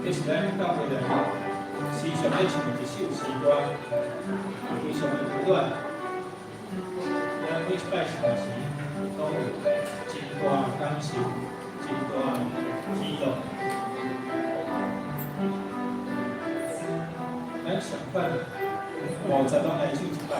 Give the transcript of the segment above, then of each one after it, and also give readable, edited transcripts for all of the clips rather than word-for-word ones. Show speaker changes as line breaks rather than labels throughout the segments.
这是咱教会的时常咧唱一首诗歌，非常的古短。咱每一摆唱时，拢有真大感受，真大喜乐。咱上摆50拢来唱一摆。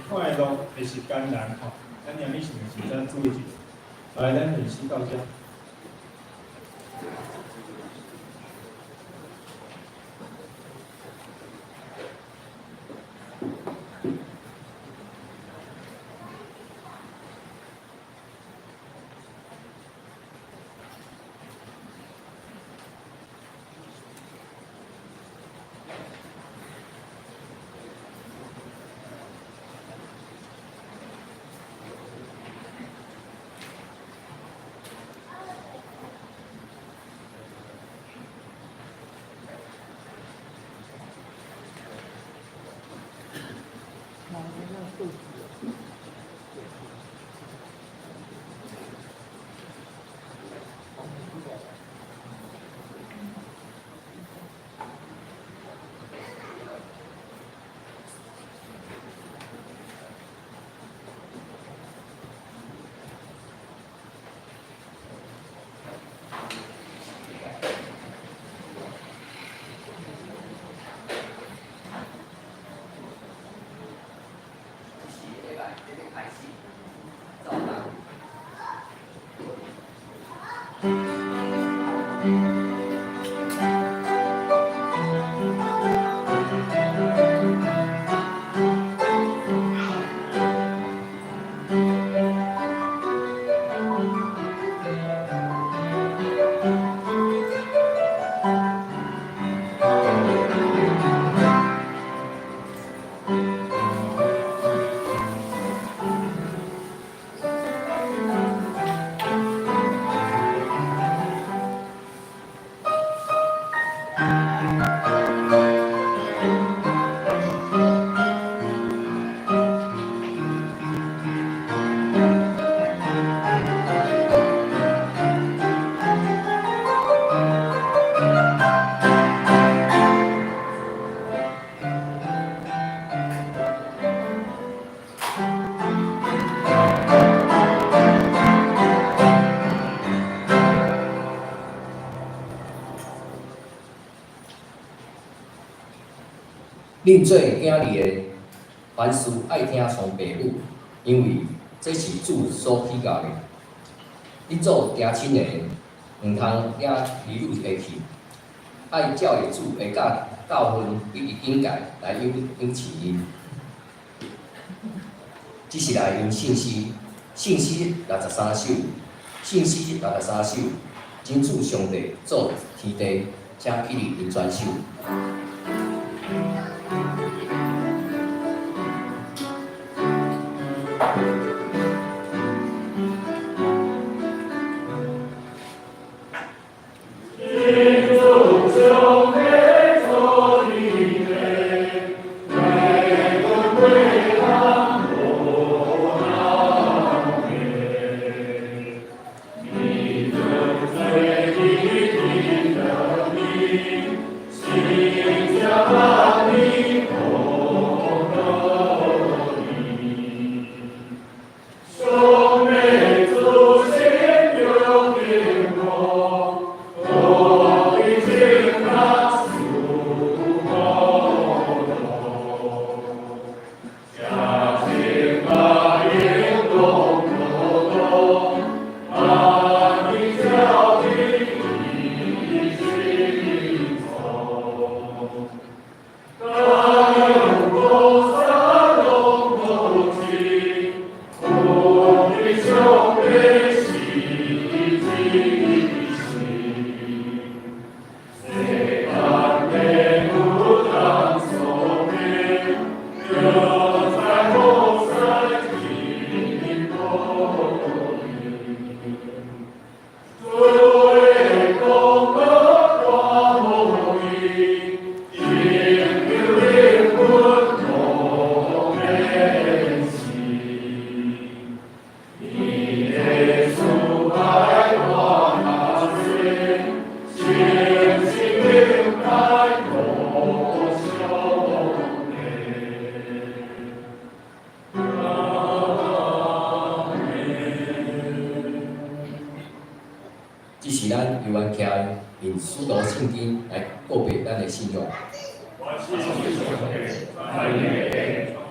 快乐还是艰难吼？咱念你是毋是咱注意一下？来，咱练习到这。
恁做囝儿的，凡事爱听从爸母，因为这是主所喜悦的。恁做家亲的，毋通领儿女下去，爱照的主会教教训比伊应该来养饲因。只是来用信息63首，信息63首，真主上帝做天地，请起立因转手。这是咱犹原徛用许多圣经来告白咱的信仰。
我是上帝，万有的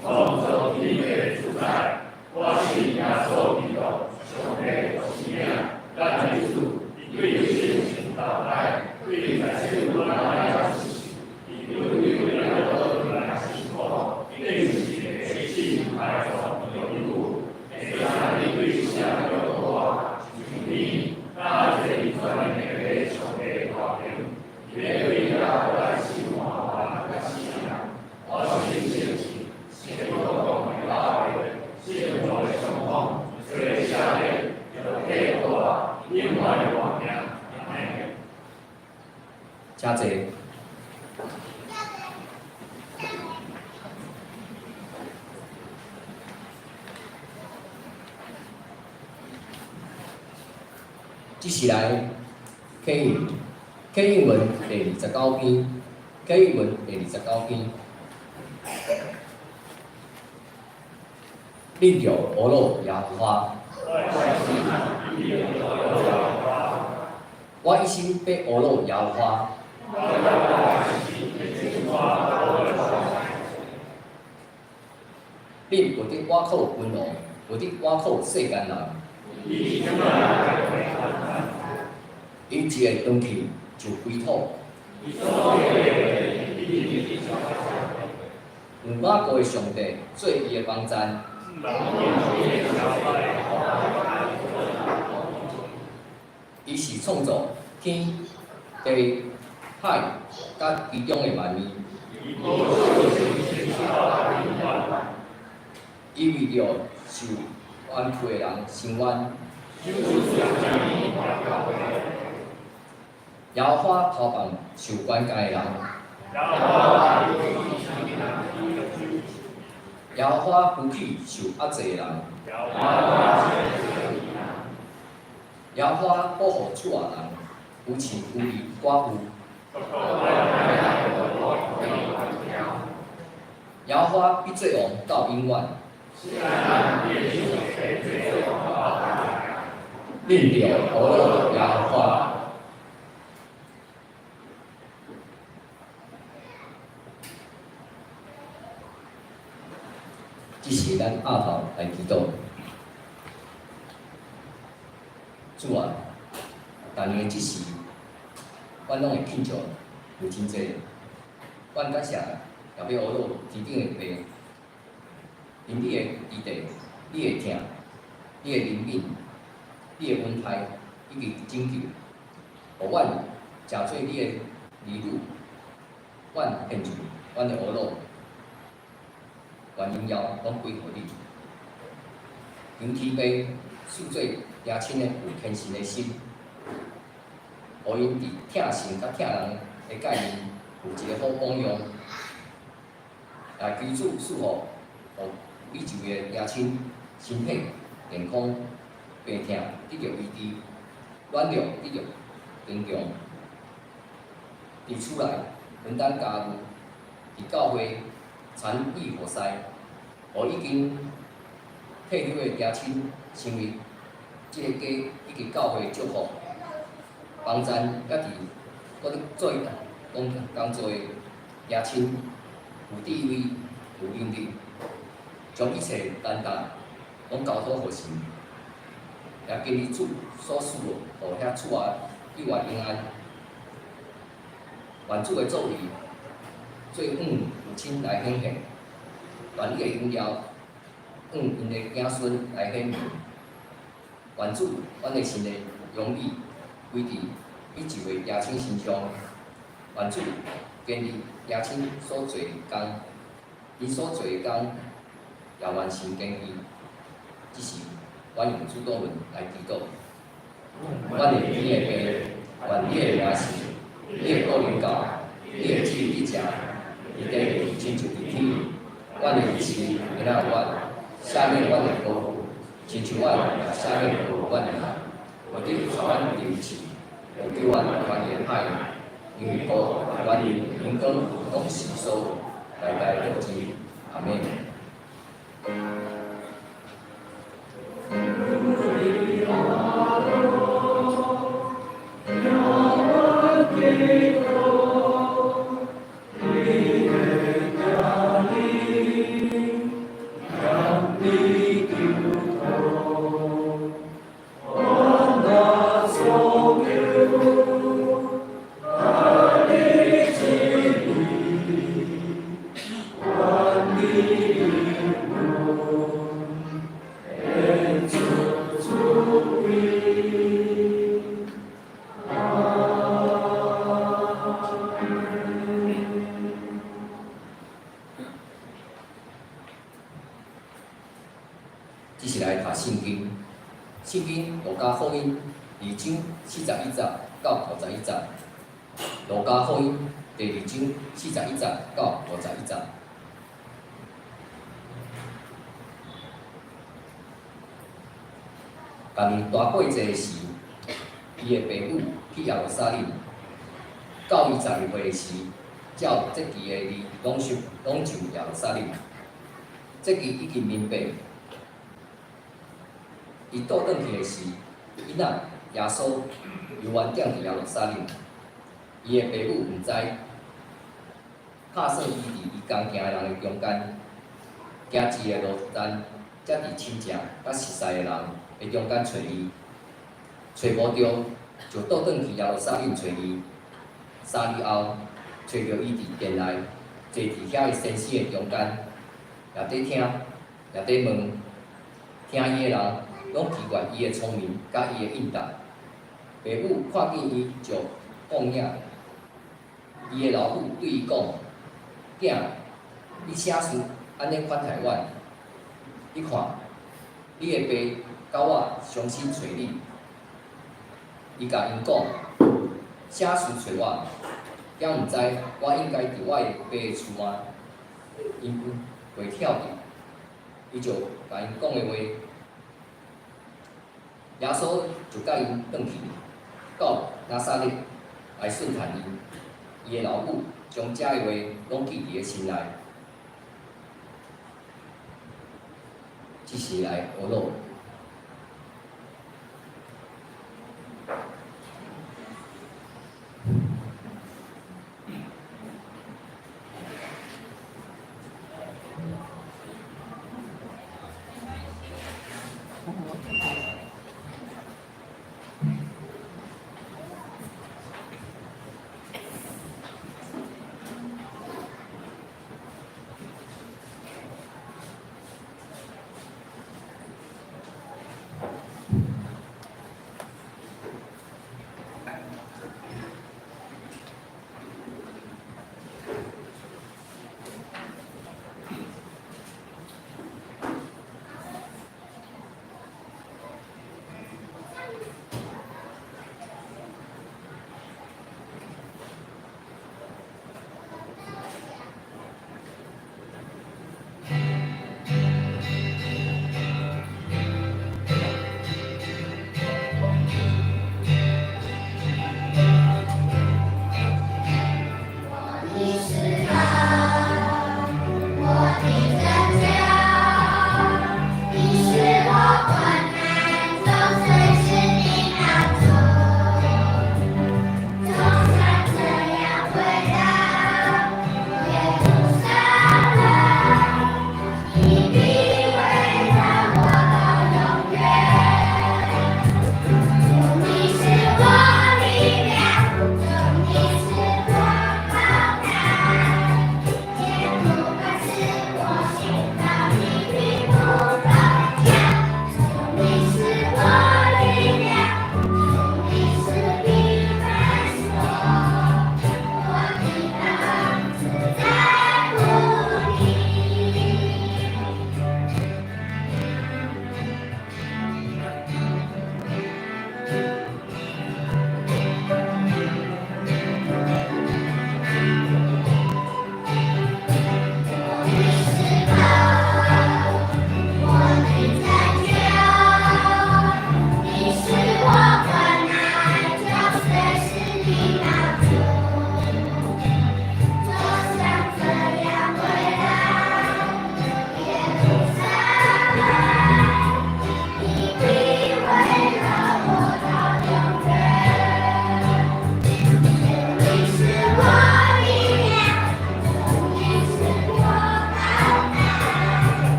创造天地主宰，我是耶稣基督，上帝的生命，咱的主，对圣情到来，对在世无来的事情，以有来的来信仰，对自己的信来造有路，在哪里对象有话，你。那这一段的上帝话语，也对他来信话来信仰，我信信信，信我讲的话语，信我的相方，最下的
接下来启应文第29篇，启应文第29篇。恁着俄罗耶和华，我一心要俄罗耶和华。恁有伫我口君王，有伫我口世间人。伊一个断去就归土。有我国的上帝做伊的帮站。伊是创造天地海甲其中的万物。伊为着受冤屈的人伸冤。耶和华头旁受冤家的人。耶和华扶起受压制的人。耶和华保护厝外人，有钱有利寡妇。耶和华必做王到永远。恁着俄罗耶和华。这是咱下头来祈祷。主啊，逐年的即时，阮拢会庆祝母亲节。阮感谢后尾俄罗天顶的爸，因你的基地、你的疼、你的怜悯、你的恩待以及拯救，互阮成做你的儿女。阮献出阮的俄罗。愿荣耀拢归乎你，求天父赐做爷亲的有虔诚的心，互因伫疼神甲疼人的概念有一个好榜样，来求主赐福，互每一位爷亲身体健康、病痛得到医治，软弱得到坚强。伫厝内分担家务，伫教会。传义和塞，互已经退休的爷亲成为即个家以及教会的祝福，帮赞家己搁咧做工作的爷亲有智慧、有能力，将一切担当拢交托互神，也经历主所赐互遐厝外意外平安。愿主的作为做父亲来显现，愿你的荣耀因的子孙来显明。愿主，阮的神的荣誉归伫每一位爷亲身上。愿主建立爷亲所做的工，因所做的工也完成建议。只是阮用主祷文来祈祷。阮的天的爸，愿你的名是，你的国领导，你的旨意伫遮。伊地亲像伫天，阮的日时因仔阮，赦免阮的过犯，亲像阮也赦免过阮的人，无得传阮入去，无叫阮传言害，因为国、权力、荣光，拢是所代代有之。阿门。这是来读圣经，圣经路加福音2章41节到51节，路加福音第2章41节到51节。当大过节时，伊的爸母去耶路撒冷，到伊12岁时，照这期的日拢上耶路撒冷。这期已经明白，伊倒转去的时，囡仔耶稣犹原踮伫耶路撒冷，伊的爸母毋知，拍算伊伫伊同行的人的中间，行一个路站，才伫亲戚甲熟识的人的中间找伊，找无着，就倒转去耶路撒冷找伊。3日后，找着伊伫殿内，坐伫遐个先生的中间，也伫听，也伫问，听伊的人拢奇怪伊的聪明甲伊的应答。爸母看见伊就放领，伊的老母对伊讲：“囝，你啥事安尼款待阮？你看，你的爸甲我伤心找你。”伊甲因讲：“啥事找我？惊毋知我应该伫我的爸的厝吗？”因袂跳着，伊就甲因讲的话，耶稣就甲因转去到拿撒勒来顺谈伊。伊的老母将遮个话拢记伫个心内，即时来学咯。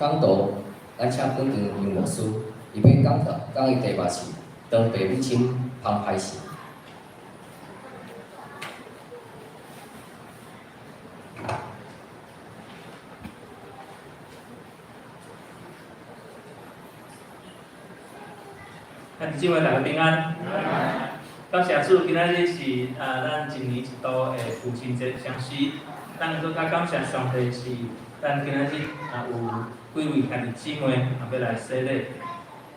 讲道，咱请本场音乐师，伊要讲伊题目是当爸母亲芳歹势。
咱姊妹大家平安。感谢主，今仔日是咱一年一度的父亲节相思。咱搁较感谢上帝是，咱今仔日有几位家己姊妹要来洗礼，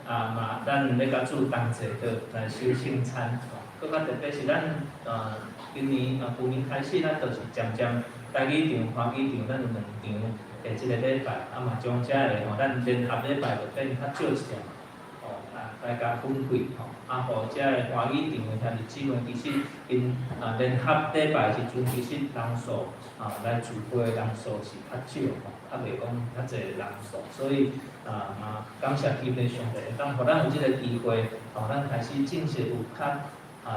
嘛咱要甲主同齐来守圣餐。搁较特别是咱今年旧年开始，咱就是渐渐台语场、华语场，咱有2场的即个礼拜，嘛将遮个咱联合礼拜就变较少一点。大家分开互遮个华语场的兄弟姊妹，其实因联合礼拜时阵，其实人数来聚会的人数是较少较袂讲较侪人数，所以嘛感谢天父上帝，当互咱有即个机会，咱开始正式有较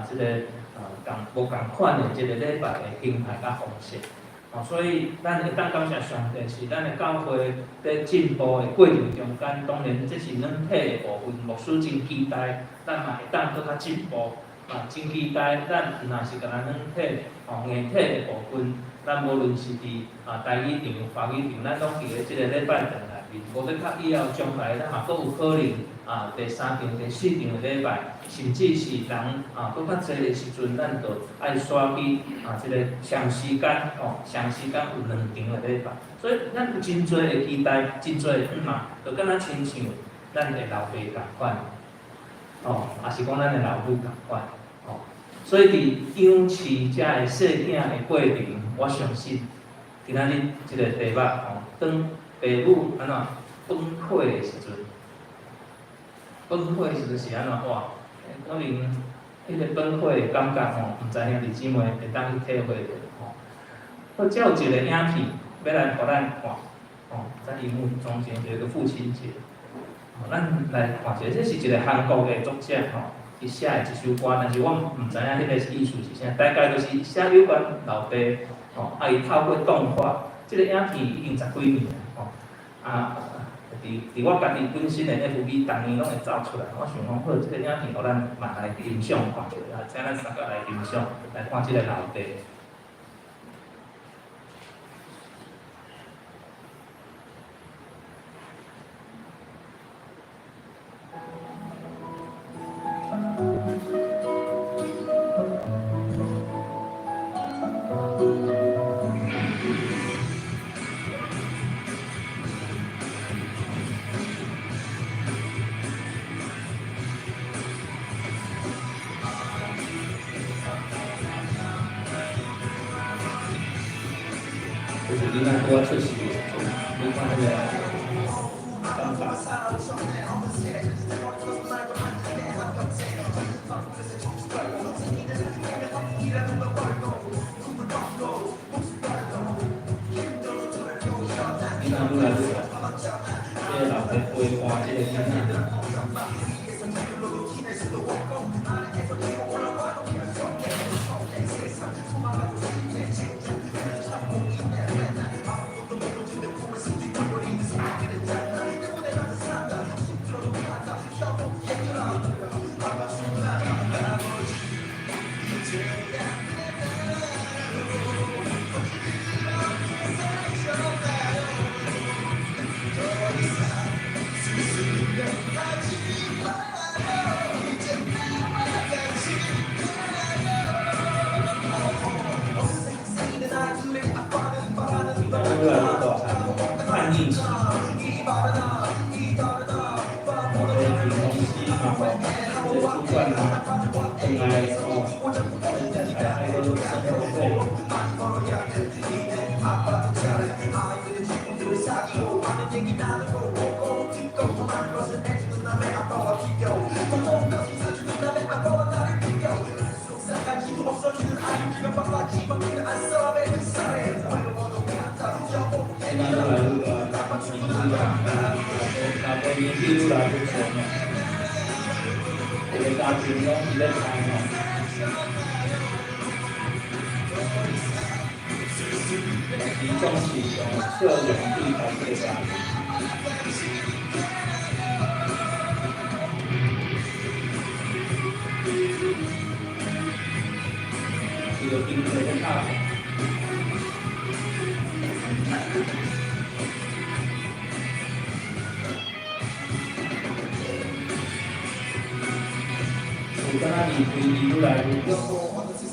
即个无共款的即个礼拜的形态甲方式。所以咱会当感谢上帝，是咱的教会在进步的过程中间，当然这是软体的部分，牧师真期待，咱嘛会当搁较进步，真期待咱若是甲咱软体、硬体的部分，咱无论是伫台语场、华语场，咱拢伫咧即个礼拜堂内面，无要较以后将来咱嘛搁有可能第3场、第4场的礼拜，甚至是人搁较济的时阵，咱就爱刷去即个长时间长时间有2场的礼拜，所以咱有真侪的期待，真侪的就敢若亲像咱的老爸共款，也是讲咱的老母共款，所以伫养饲遮个细囝的过程，我相信今仔日即个题目当爸母安怎崩溃的时阵。崩溃是就是安怎话？可能迄个崩溃的感觉毋知兄弟姊妹会当去体会着好，才有一个影片要来互咱看，在荧幕中间有一个父亲节，咱来看一下，这是一个韩国的作者伊写的一首歌，但是我毋知影迄个意思是啥，大概就是写有关老爸伊透过动画，这个影片已经10几年伫我家己本身的 FB， 逐年拢会走出来。我想讲，好，即个影片，互咱嘛来欣赏看下，请咱三个来欣赏，来看即个老爸。就是你看我出席的时候，你看那个方法。你看愈来愈好，这个老爸规划这个囡仔。叛逆期，这主管本来还有生活费。现在都来愈年纪愈来愈长了，这个家庭拢伫咧谈是总是笑容对头对家。这个冰水的大。有跟他离开越来越多。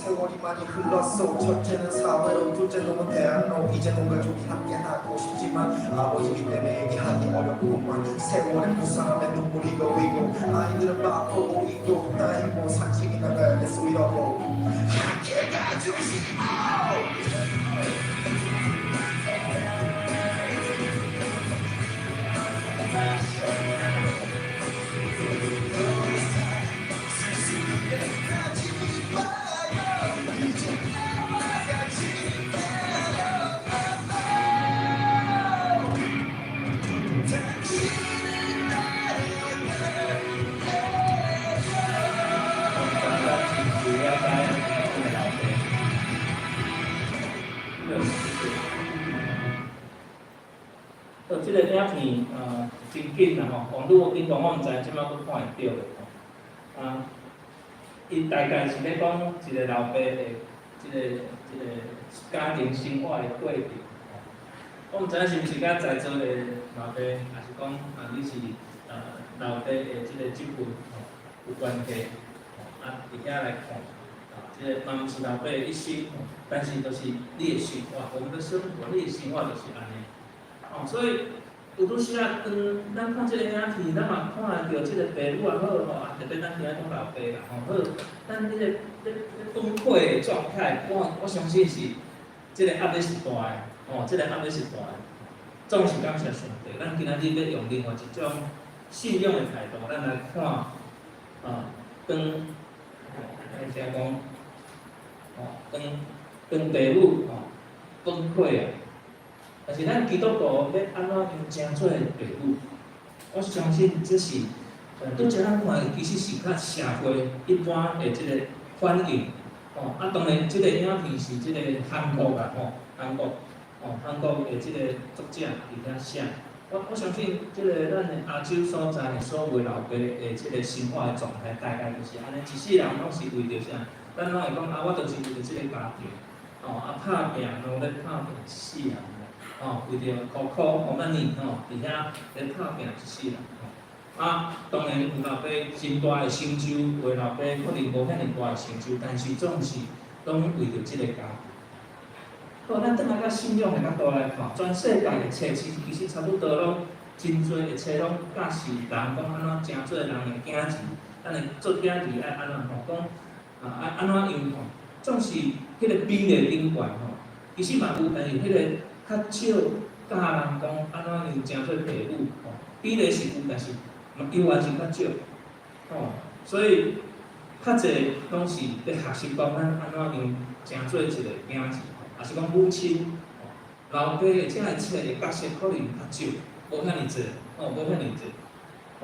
세월이 많이 흘렀어 첫째는 사회로 둘째는 대학로 이제 뭔가 좀 함께하고 싶지만 아버지기 때문에 얘기하기 어렵구만 세월의 부상함에 눈물이 고이고 아이들은 바쁘고 있고 나이 뭐 산책이 나가야겠어 이러고 함께가 중심
即个影片真紧啦吼，网络顶端我毋知即摆佫看会着咧吼。伊大概是咧讲一个老爸的即个家庭生活的过程。我毋知影是毋是甲在座的老爸，还是讲你是老爸的即个即份有关系，伫遐来看。即个嘛毋是老爸的一生，但是就是你的生活，我们的生活，你的生活就是安尼。 所以有拄时啊，咱看即个影片，咱嘛看会到即个爸母也好吼，特别咱今仔讲老爸啦吼，好，咱即个咧崩溃的状态，我相信是即个压力是大的，即个压力是大的，总是感谢上帝。咱今仔日要用另外一种信仰的态度，咱来看当讲当爸母崩溃啊。 但是咱基督徒要安怎用正做的爸母？我相信这是拄则咱看，其实是较社会一般的即个反应。当然，即个影片是即个韩国啦，韩国的即个作者伫遐写。我相信即个咱的亚洲所在所有老爸的即个生活的状态，大概就是安尼。一世人拢是为着啥？咱拢会讲我就是为着即个家庭，拍拼努力拍拼一世人。 为着苦苦安尼伫遐咧拍拼一世人当然有老爸真大的成就，为老爸可能无遐尼大的成就，但是总是拢为着即个家庭。好，咱转来到信仰的角度来看，全世界的册其实差不多拢真侪的册拢教示人讲安怎诚侪人会惊钱，咱会做囝儿爱安怎讲安怎用总是迄个比例顶悬其实嘛有，但是迄个。 较少教人讲安怎样诚做爸母，比例是有，但是永远是较少，所以较侪拢是咧学习讲咱安怎样诚做一个囝子，也是讲母亲，老爸的遮个册的角色可能较少，无遐尼济，无遐尼济，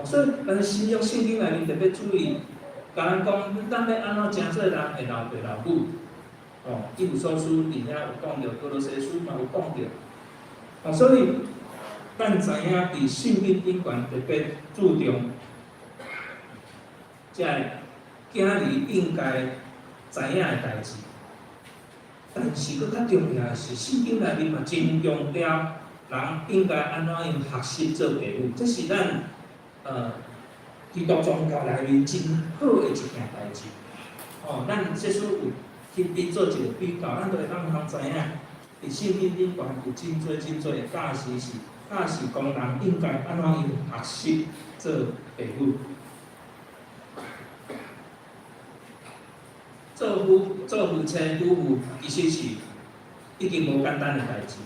所以咱信仰圣经内面特别注意，甲咱讲咱要安怎诚做人的老爸老母。 以弗所书伫遐有讲到，哥罗西书嘛有讲到，所以咱知影伫圣经顶悬特别注重，即个囝儿应该知影的代志。但是佫较重要的是，圣经内面嘛真强调人应该安怎样学习做爸母，这是咱基督宗教内面真好的一件代志。咱这书有。 去做一个比较，咱就会当知影，伫圣经顶悬有真侪的教示是讲人应该安怎样学习做爸母。做夫妻夫妇其实是已经无简单的代志，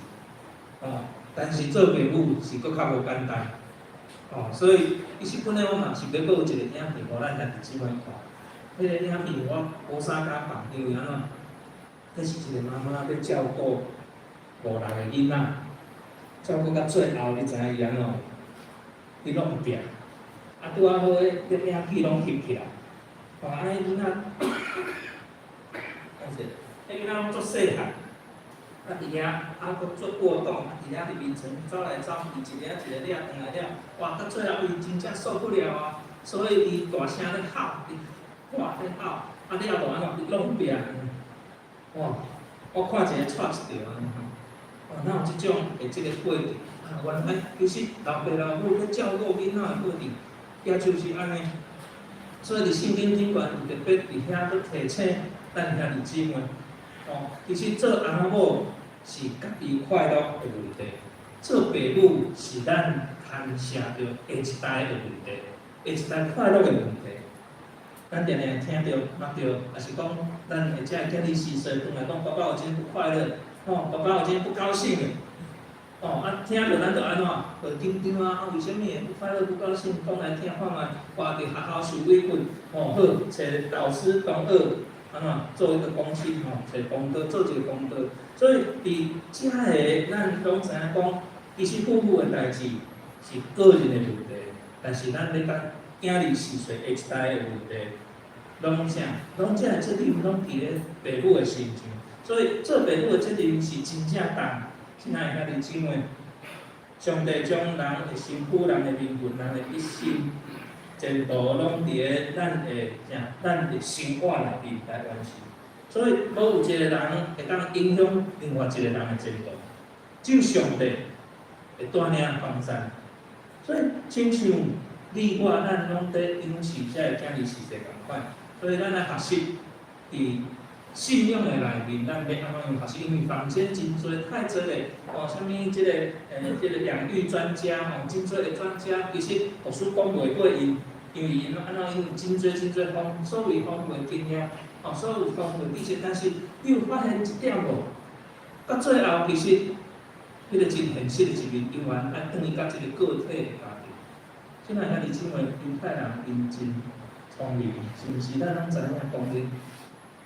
但是做爸母是佫较无简单，所以其实本来我嘛是要有一个影片，互咱家己姊妹看。 迄个影片我无啥敢放，因为安怎？迄是一个妈妈要照顾5、6个囡仔，照顾到最后，你知影伊安怎？伊拢毋拼，拄啊好迄影片拢翕起来，安尼囡仔，迄囡仔拢足细汉，伫遐佫做活动，伫遐伫眠床走来走去，一个一个了，转来了，哇！到最后伊真正受不了啊，所以伊大声咧喊，伊哇咧喊，了就安怎弄病，哇！我看一个错一条安尼吼，哪有即种即个过程？原来其实老爸老母咧照顾囡仔的过程，也就是安尼。所以伫圣经顶悬特别伫遐佫提醒咱兄弟姊妹，其实做阿某是家己快乐的问题，做爸母是咱牵涉到下一代的问题，下一代快乐的问题。咱常常听到、捌到，也是讲咱或者囝仔4岁转来讲，爸爸有今天不快乐，爸爸有今天不高兴的。听到咱就安怎，就紧张啊！为什么会不快乐、不高兴？讲来听看卖，话伫学校受委屈，好找老师同学安怎做一个公信，找功德，做一个功德。所以伫遮个，咱拢知影讲，其实父母的代志是个人的问题，但是咱咧甲囝儿4岁下一代的问题，拢遮个责任拢伫咧爸母的身上。所以做爸母的责任是真正重。亲爱的兄弟姊妹，上帝将人的辛苦、人的命运、人的一生，全部拢伫咧咱的生活内面来完成。所以，无有一个人会当影响另外一个人的前途，只有上帝会带领方向。所以，亲像你我咱拢伫因此遮个囝儿4岁共款，所以咱来学习伫信仰的内面，咱要安怎样学习？因为坊间真多太多咧，啥物即个养育专家，真多的专家，其实读书讲袂过因，因为因安怎因真多所谓丰富的经验，所有丰富的知识，但是你有发现一点无？到最后其实，迄个真现实的一面，永远爱转去甲一个个体的家庭。即个兄弟姊妹，犹太人因真聪明，是毋是？咱拢知影讲的。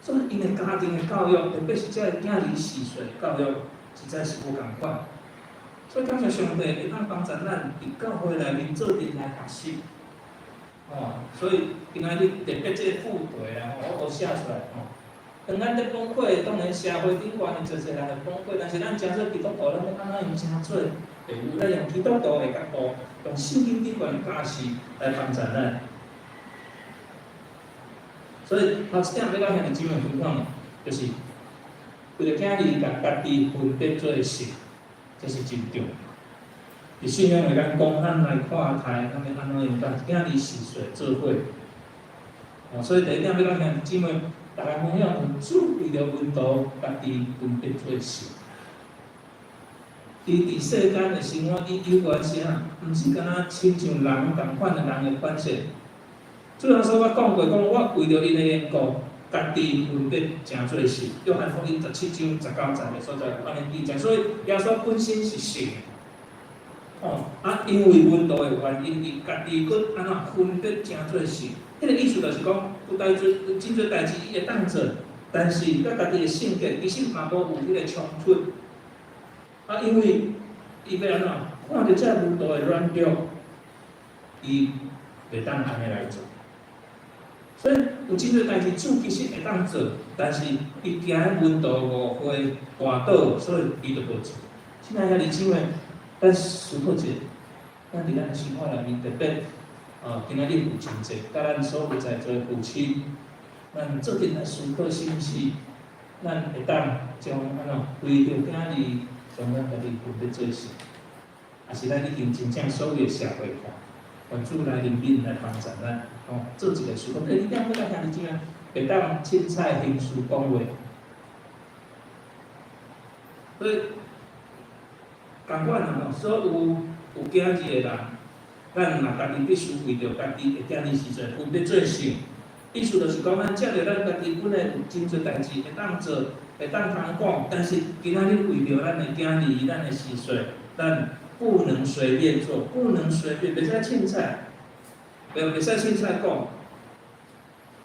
所以，因的家庭的教育，特别是这个囝儿4岁教育，实在是无共款。所以，感谢上帝会当帮助咱伫教会内面做阵来学习。所以今仔日特别这个副题啦，我都写出来。当咱咧讲课，当然社会顶悬的做侪人来讲课，但是咱真做基督徒，咱要安怎用真做父母，咱用基督徒的角度，用圣经顶悬的价值来帮助咱。所以头一点要甲兄弟姊妹分享，就是为了囝儿甲家己分别做事，这是真重要。伫信仰的咱讲，咱来看待，咱要安怎用甲囝儿4岁做伙。所以第一点要甲兄弟姊妹，大家分享，主为了温度，家己分别做事。伫世间的生活，伊有关是啊，毋是敢若亲像人共款的人的关系。主耶稣我讲过，我为了因的缘故，家己分别诚做事。约翰福音17章19节的所在，安尼记载。所以耶稣本身是神，因为温度的原因，伊家己佫安怎分别诚做事。迄个意思就是讲，有真侪代志伊会当做，但是甲家己的性格其实嘛无有迄个冲突。因为伊要安怎看到这温度的软弱，伊袂当安尼来做。所以有真侪代志主其实会当做，但是伊惊温度误会滑倒，所以伊就无做。亲爱兄弟姊妹，咱思考者，咱伫咱生活内面特别，今仔日有真济，甲咱所有在座父亲，咱做阵来思考是毋是，咱会当将安怎为着囝儿，将咱家己分别做事，还是咱已经真正所有的社会化。愿主来临面来帮助咱，做一个思考。第二点，要甲兄弟姊妹会当凊彩行事讲话。所以，共款啊，所有囝儿的人，咱若家己必须为着家己的囝儿4岁分别做事。意思就是讲，咱接着咱家己本来有真侪代志会当做，会当通讲，但是今仔日为着咱的囝儿，咱的4岁，咱不能随便做，不能随便，袂使凊彩，袂使凊彩讲。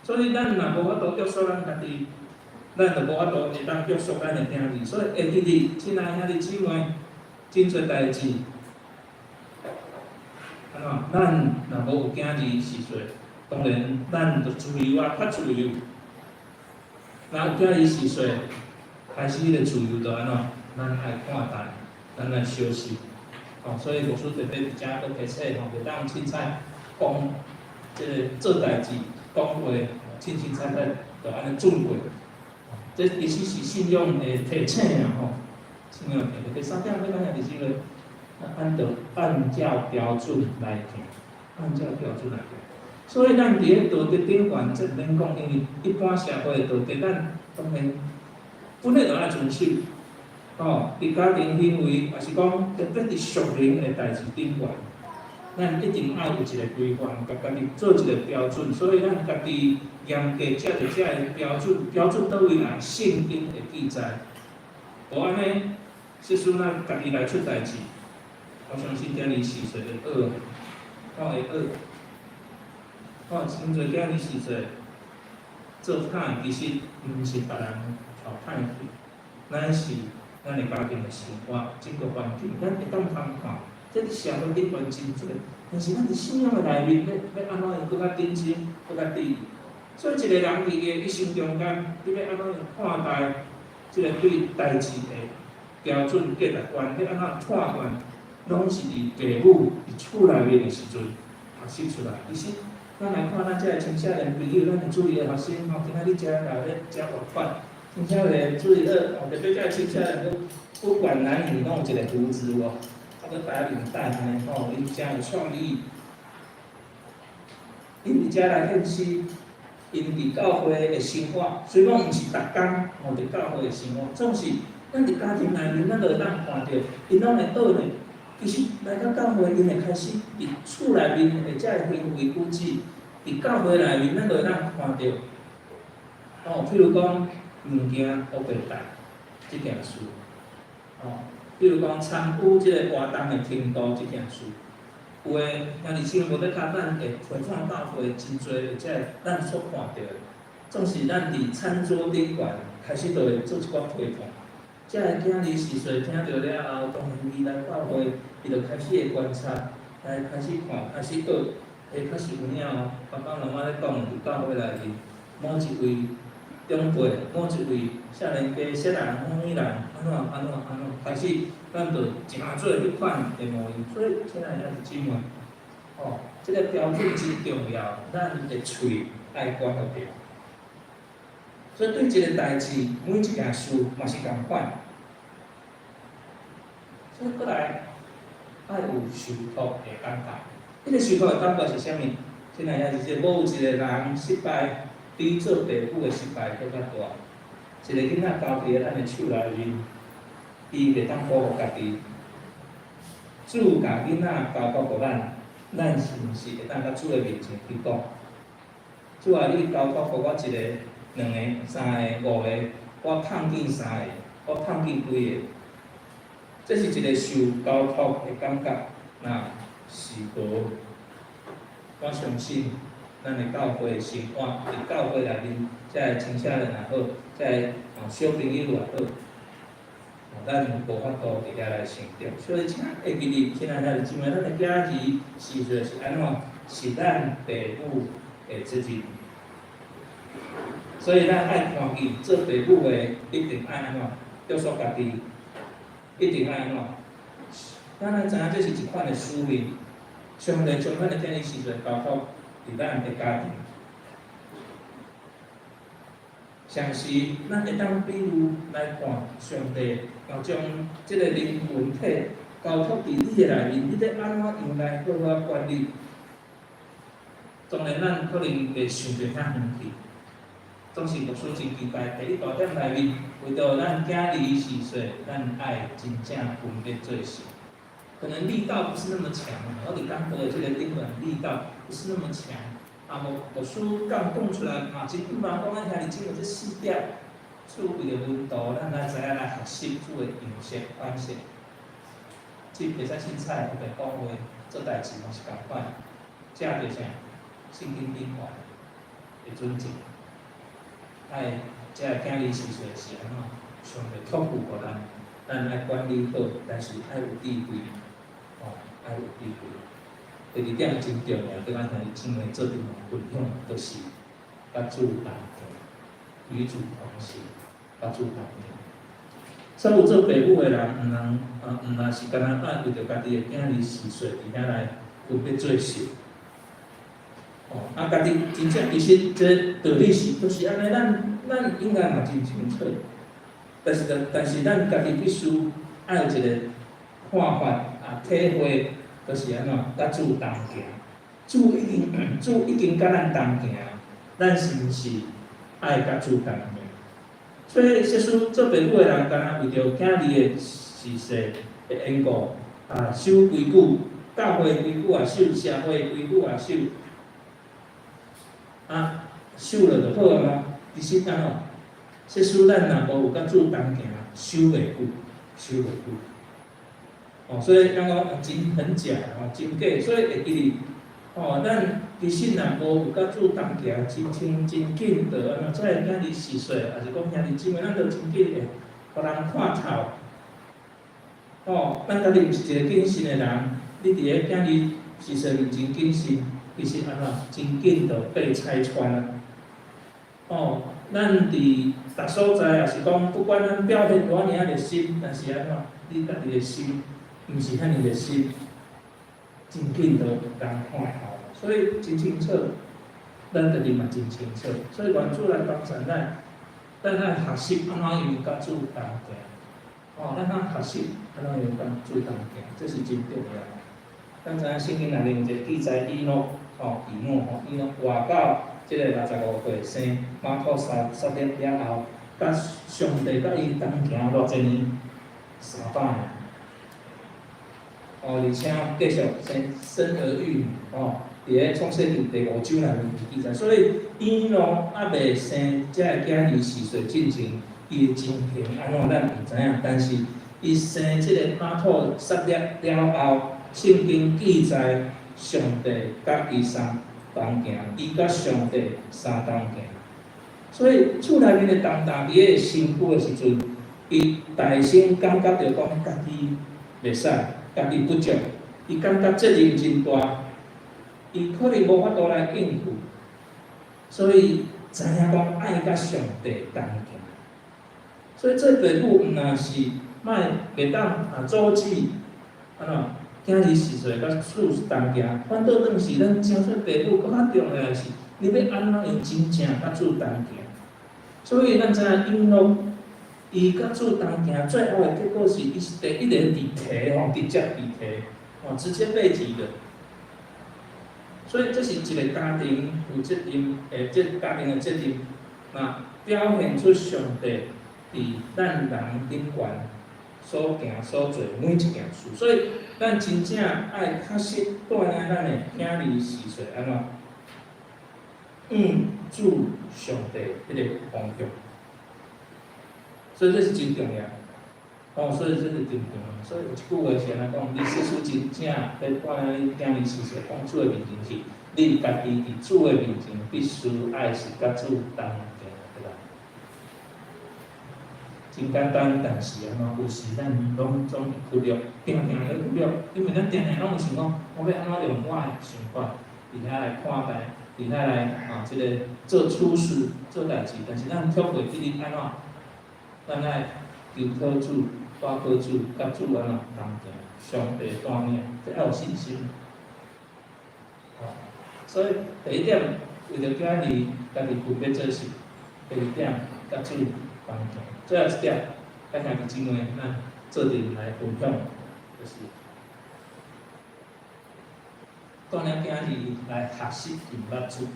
所以咱若无法度约束咱家己，咱就无法度会当约束咱的囝儿。所以下日日，亲爱兄弟姊妹，真侪代志，咱若无有囝儿4岁，当然咱就自由啊，较自由。若有囝儿4岁，开始迄个自由就安怎，咱爱看淡，咱来休息。所以牧师特别伫遮佫提醒袂当凊彩讲，即个做代志讲话凊彩就安尼准过。这其实是信用的提醒啦信用的提醒。第三点，要讲的就是个按照标准来行，按照标准来行。所以咱伫咧道德顶悬，即免讲，因为一般社会的道德，咱当然本来就爱遵守。伫家庭行为，还是讲特别伫属灵的代志顶悬，咱一定爱有一个规范，甲家己做一个标准。所以咱家己严格接着遮个标准，标准倒位来，圣经会记载。无安尼，即使咱家己来出代志，我相信囝儿4岁会学，会学。真侪囝儿4岁做歹，其实毋是别人淘汰去，咱是。咱的家庭的生活，整个环境，咱会当参考。这伫社会顶悬真多，但是咱伫信仰的内面，要安怎样更较认真，更较注意。所以一个人伫伊生中间，你要安怎样看待即个对代志的标准价值观，要安怎判断，拢是伫父母伫厝内面的时阵学习出来。其实，咱来看咱遮个青少年朋友，咱会注意的学生今仔日遮来咧遮活法。青少年注意特别遮青少年，不管男女，拢有一个胡子个打领带安尼因真有创意。因伫遮来认识，因伫教会的生活，虽讲毋是逐工伫教会的生活，总是咱伫家庭内面，咱就会当看到，因拢会学呢。其实来到教会，因会开始伫厝内面的遮个行为举止，伫教会内面，咱就会当看到。譬如讲。物件学袂大，即件事，比如讲参与即个活动的程度即件事，有诶，兄弟姊妹要甲咱会回放教会真侪的即个咱所看到的，总是咱伫餐桌顶悬开始就会做一寡推广。即个囝儿4岁听到了后，当然伊来教会，伊就开始会观察，来开始看，开始学，会开始有影爸爸妈妈咧讲伫教会内面某一位。长辈某一位少年家、少人、女人，安怎，开始，咱就真做迄款的模样。所以，亲爱的姊妹，这个标准真重要，咱的喙爱管得着。所以，对一个代志，每一件事嘛是共款。所以，过来爱有受托的感觉。迄个受托的感觉是啥物？亲爱的是某一个人失败。比做爸母的失败更较大。一个囡仔交伫咱的手内面，伊袂当保护家己。主甲囡仔交托互咱，咱是毋是会当甲主的面前去讲？主啊，你交托互我一个、两个、三个、5个，我碰见3个，我碰见几个？这是一个受交托的感觉。那是无，我相信。咱的教会生活，伫教会内面，遮个青少年也好，遮个小朋友也好，咱无法度伫遐来成长。所以，请会记哩，亲爱的姊妹，咱的囝儿4岁是安怎？是咱父母的责任。所以，咱爱看见做父母的一定爱安怎？约束家己，一定爱安怎？咱爱知影这是一款的使命。上帝将咱的囝儿4岁交托。伫咱的家庭，常时咱会当比如来看上帝，要将即个灵魂体交托伫你的内面，你要安怎用来好好管理？当然，咱可能袂想着遐远去，总是牧师真期待第一大点内面，为着咱囝儿4岁，咱爱真正分别做事。可能力道不是那么强，我哋刚学的这个英文力道不是那么强。牧师刚讲出来，真不茫讲咱兄弟姊妹这4点，趣味的温度，咱来知影来学习主的样式方式。即袂使凊彩特别讲话，做代志嘛是共款。这着啥？圣经顶悬的准则。爱这囝儿4岁是安怎？上帝托付互咱爱管理好，但是爱有智慧。爱有智慧。第2点真重要，对咱兄弟姊妹做阵分享，就是甲主同行，与主同行，甲主同行。所以有做爸母的人，毋若是干那为着家己的囝儿4岁伫遐来分别做事。家己真正其实这道理是都是安尼，咱应该嘛真清楚。但是咱家己必须爱有一个看法体会，就是安怎甲主同行。主已经甲咱同行，咱是毋是爱甲主同行？所以，耶稣做爸母的人，敢若为着囝儿的事势的缘故，守规矩，教会规矩也守，社会规矩也守。守了就好啊嘛。其实安怎？耶稣咱若无有甲主同行，守袂久。所以咱讲真很假真假，所以会记哩。咱其实若无有甲主同行，真紧就安怎？遮个囝儿4岁，也是讲兄弟姊妹，咱就真紧会互人看透。咱家己毋是一个谨慎的人，你伫个囝儿4岁面前谨慎，其实安怎？真紧就被拆穿啊！咱伫逐所在也是讲，不管咱表现偌尔热心，但是安怎？你家己的心毋是遐尔热心，真紧就人看透。所以真清楚，咱家己嘛真清楚。所以原主来帮助咱爱学习安怎样甲主同行。咱学习安怎样甲主同行，这是真重要。咱知影圣经内面有一个记载，以诺活到即个65岁生马可撒列了后，甲上帝甲伊同行偌济年，300年。而且继续生儿育女。伫个创世记第5章内面有记载，所以以诺未生遮个囝儿4岁进前，伊的情形安怎咱毋知影，但是伊生即个马可撒列了后，圣经记载上帝甲伊同行，伊甲上帝同行。所以厝内面的重担伫个辛苦的时阵，伊大声感觉着讲家己袂使，家己不足，伊感觉责任真大。伊可能无法度来应付，所以知影讲爱甲上帝同行。所以做爸母，毋若是袂当阻止囝儿4岁甲主同行，反倒当是咱成做爸母，搁较重要的是，你要安怎样真正甲主同行。所以咱知影以诺，伊甲主同行，最后的结果是伊是第一个伫提直接伫提直接被提的。所以这是一个家庭有责任，这家庭的责任，表现出上帝伫咱人顶悬所行所做每一件事。所以咱真正爱确实带领咱的囝儿4岁安怎主上帝迄个方向。所以这是真重要。所以这是真重要。所以有一句话是安怎讲？你事事真正要带领你囝儿4岁放主的面前去，你家己伫主的面前必须爱是甲主同行，对吧？真简单，但是安怎有时咱拢总忽略，定咧忽略，因为咱定定拢有想讲，我要安怎用我的想法伫遐来看待，伫遐来即个做处事、做代志，但是咱却袂记哩安怎，咱爱求靠主。带靠主，甲主安怎同行，上帝带领，这要有信心。所以第一点，为着囝儿家己分别做事；第二点，甲主同行；最后一点，甲兄弟姊妹咱做阵来分享，就是带领囝儿来学习认捌主，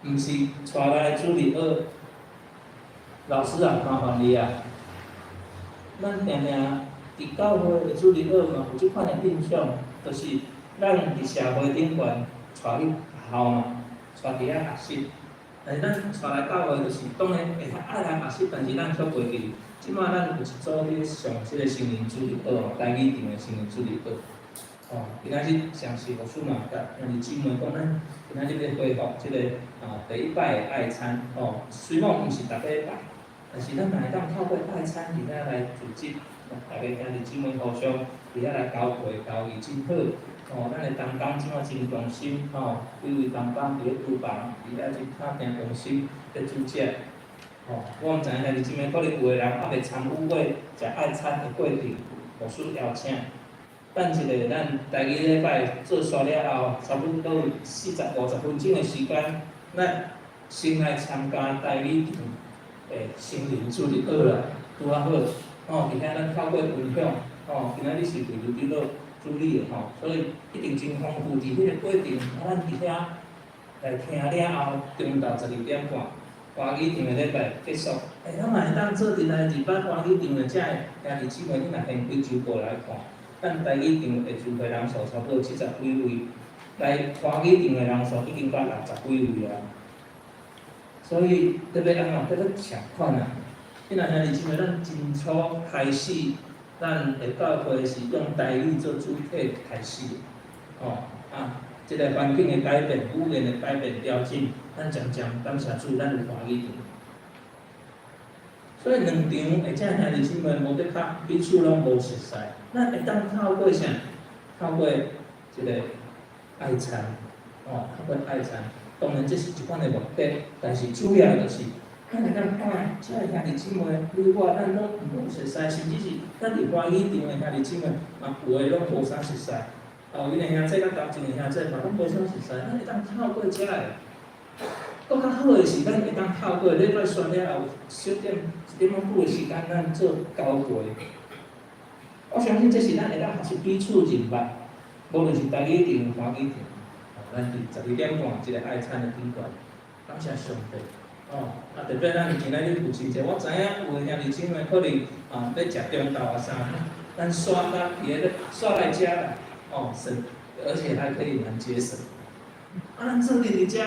毋是带来主日学。老师啊，麻烦你啊！咱定定伫教会的主日学嘛，有即款的印象，就是咱伫社会顶悬带去学校嘛，带伫遐学习。但是咱带来教会，就是当然会较爱来学习，但是咱却袂记。即摆咱有一组咧上即个成人主日学，台语场的成人主日学。今仔日上师牧师嘛，甲兄弟姊妹讲，咱今仔日要恢复即个第一摆的爱餐。虽然毋是逐个拜。但是咱会当透过爱餐伫遐来组织，大家兄弟姊妹互相伫遐来交配交易真好。咱的同工即马真用心，几位同工伫咧厨房，伫遐真拍拼用心咧煮食。我毋知影兄弟姊妹，可能有个人还未参与过食爱餐的过程，牧师邀请。等一个，咱第二礼拜做煞了后，差不多40-50分钟的时间，咱先来参加第二场的心灵主日学啦，拄啊好。今仔咱透过分享，今仔日是第二日主理的所以一定真丰富。伫迄个过程，咱伫遐来听了后，中昼12点半，华语场的礼拜结束。咱嘛会当做阵来日捌华语场的遮个兄弟姊妹，你若现几周过来看。咱第二场的聚会人数差不多70几位，来华语场的人数已经到60几位啊。所以特别安怎，特别抢款啊！因为兄弟姊妹，咱真初开始，咱的教会是用台语做主体开始，这个环境的改变、语言的改变、调整，咱渐渐感谢主，咱有华语场。所以两场或者兄弟姊妹无得较彼此拢无熟悉，咱会当透过啥？透过一个爱餐，透过爱餐。当然这是一款的目的，但是主要就是咱会当看这个兄弟姊妹，你我咱拢无熟悉，甚至是咱伫华语场的兄弟姊妹，嘛有诶拢无啥熟悉。因为兄弟甲交情的兄弟嘛拢无啥熟悉，咱会当透过这个。更较好的是，咱会当透过礼拜选了后，小点1点半久的时间，咱做交会。我相信这是咱会当学习彼此认捌，无论是台语场、华语场，咱伫12点半一个爱餐的顶端，感谢上帝。特别咱今仔日父亲节，我知影有的兄弟姊妹可能要食中昼啊啥，咱刷到别的刷来遮啦，省，而且还可以蛮节省。咱做伫遮。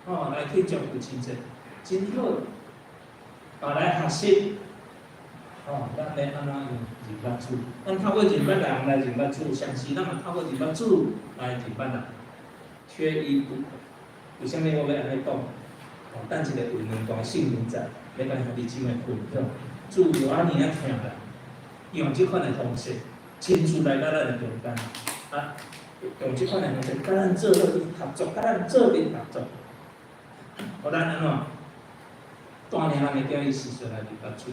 来去照父亲节，真好。来学习，咱要安怎用认捌主？咱透过认捌人来认捌主，相似咱嘛透过认捌主来认捌人，缺一不可。为虾米我要安尼讲？等一个有两段圣经在，要甲兄弟姊妹分享。主有安尼啊听人，用即款的方式，亲自来甲咱的中间，用即款的方式，甲咱做伙合作，甲咱做伙合作。咱安怎锻炼咱的教育思想来认捌主？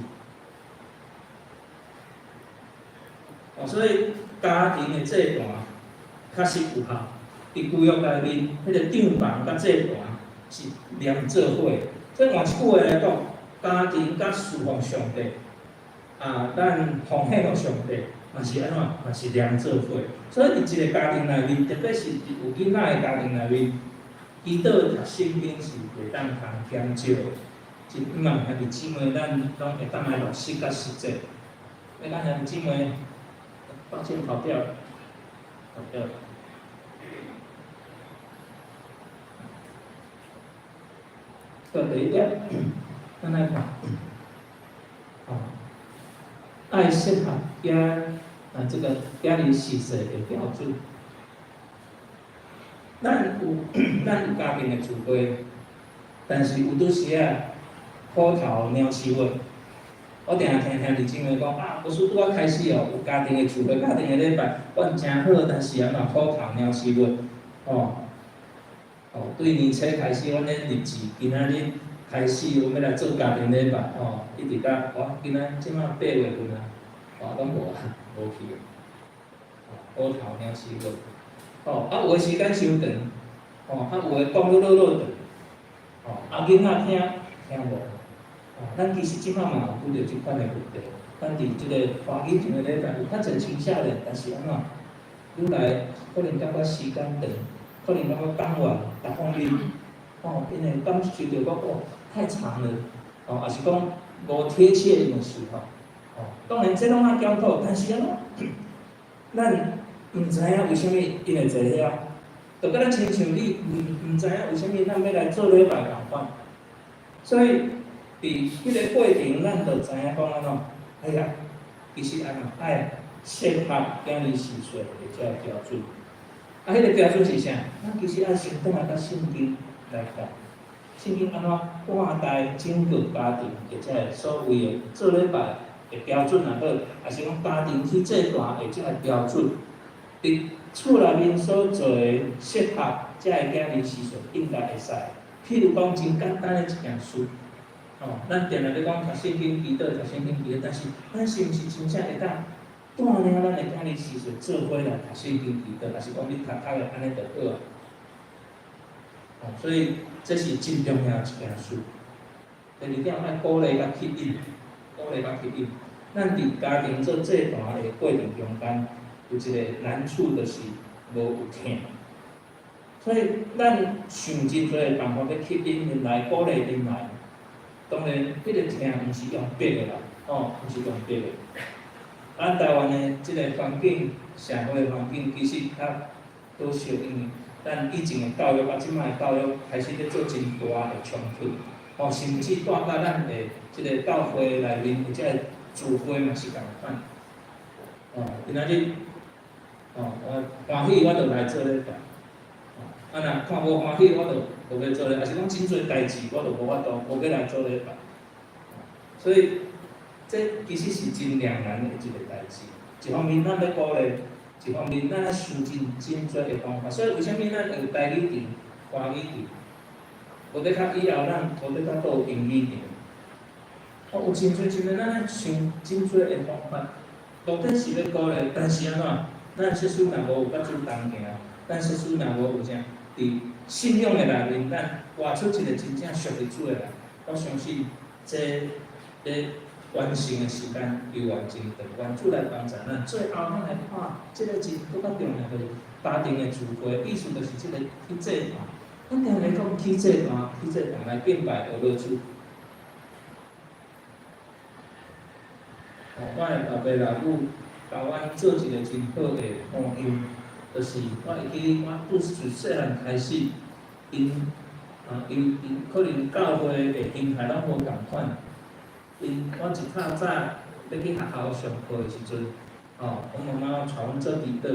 所以家庭的这段确实有效。伫旧约内面，迄个长房甲这段是连做伙。所以换一句话来讲，家庭甲侍奉上帝，咱奉献互上帝，嘛是安怎？嘛是连做伙。所以伫一个家庭内面，特别是有囡仔的家庭内面。祈祷读圣经是袂当通减少的，真希望兄弟姊妹咱拢会当来落实甲实践。要咱兄弟姊妹，抱歉跑掉了，第一点，咱来看，爱适合这个家里洗洗的标准。咱有家庭的聚会，但是有拄时虎头鸟鼠尾。我定听兄弟姊妹讲牧师拄仔开始有家庭的聚会、家庭的礼拜，我真好，但是虎头鸟鼠尾。对年初开始，阮咧日子今仔日开始，我们要来做家庭礼拜，一直到今仔即马8月份拢无去。虎头鸟鼠尾。有诶时间伤长，有诶讲落长，囡仔听无，咱其实即摆嘛有拄着即款诶问题，咱伫即个华语场诶礼拜有较侪青少年，但是安怎，愈来可能感觉时间长，可能感觉讲话逐方面，因为感受着讲太长了，也是讲无贴切的时候，当然这拢要检讨，但是安怎，咱。毋知影为虾米因会坐遐，就甲咱亲像你毋知影为虾米咱要来做礼拜共款，所以伫迄个过程，咱就知影讲安怎，其实安怎爱适合今日时岁的这个标准。迄个标准是啥？咱其实爱先倒来甲圣经来讲，圣经安怎看待整个家庭的这个所谓的做礼拜的标准也好，还是讲家庭去这段的这个标准。伫厝内面所做诶适合，才会今日时阵应该会使。譬如讲真简单诶一件事，咱定定咧讲读圣经祈祷，读圣经祈祷，但是咱是毋是真正会当带领咱的家己时阵做伙来读圣经祈祷，还是讲你读的安尼就好啊？所以这是真重要一件事。第二点，爱鼓励甲吸引，鼓励甲吸引。咱伫家庭做这段的过程中间，有一个难处就是无有疼。所以咱想真多的办法去吸引因来，鼓励因来。当然，迄个疼毋是用逼的啦，毋是用逼的。咱台湾的即个环境、社会环境其实较多少，因为咱以前的教育即摆的教育开始咧做真大的冲突，甚至带到咱的即个教会内面或者聚会嘛是共款。今仔日，我欢喜我就来做咧办，若看无欢喜我就无要做咧，还是讲真侪代志我就无法度，无要来做咧办。所以，这其实是真两难的一个代志。一方面咱要鼓励，一方面咱要想真多的方法。所以为什么咱有台语场、华语场？无得较以后咱无得较多英语场。有真侪咱要想真多的方法。到底是要鼓励，但是安怎？咱小事若无有甲主动行，咱小事若无有啥，伫信仰的内面，咱活出一个真正属于主的人，我相信这完成的时间犹原真长。愿主来帮助咱。最后，咱来看这个真更较重要的家庭的聚会，意思就是这个去祭坛。咱定来讲去祭坛，去祭坛来敬拜俄罗斯。我的爸爸老母教阮做一个真好的榜样，就是我会记我自细汉开始，因可能教会的心态拢无共款。我一早早要去学校上课的时阵，我妈妈带阮做祈祷，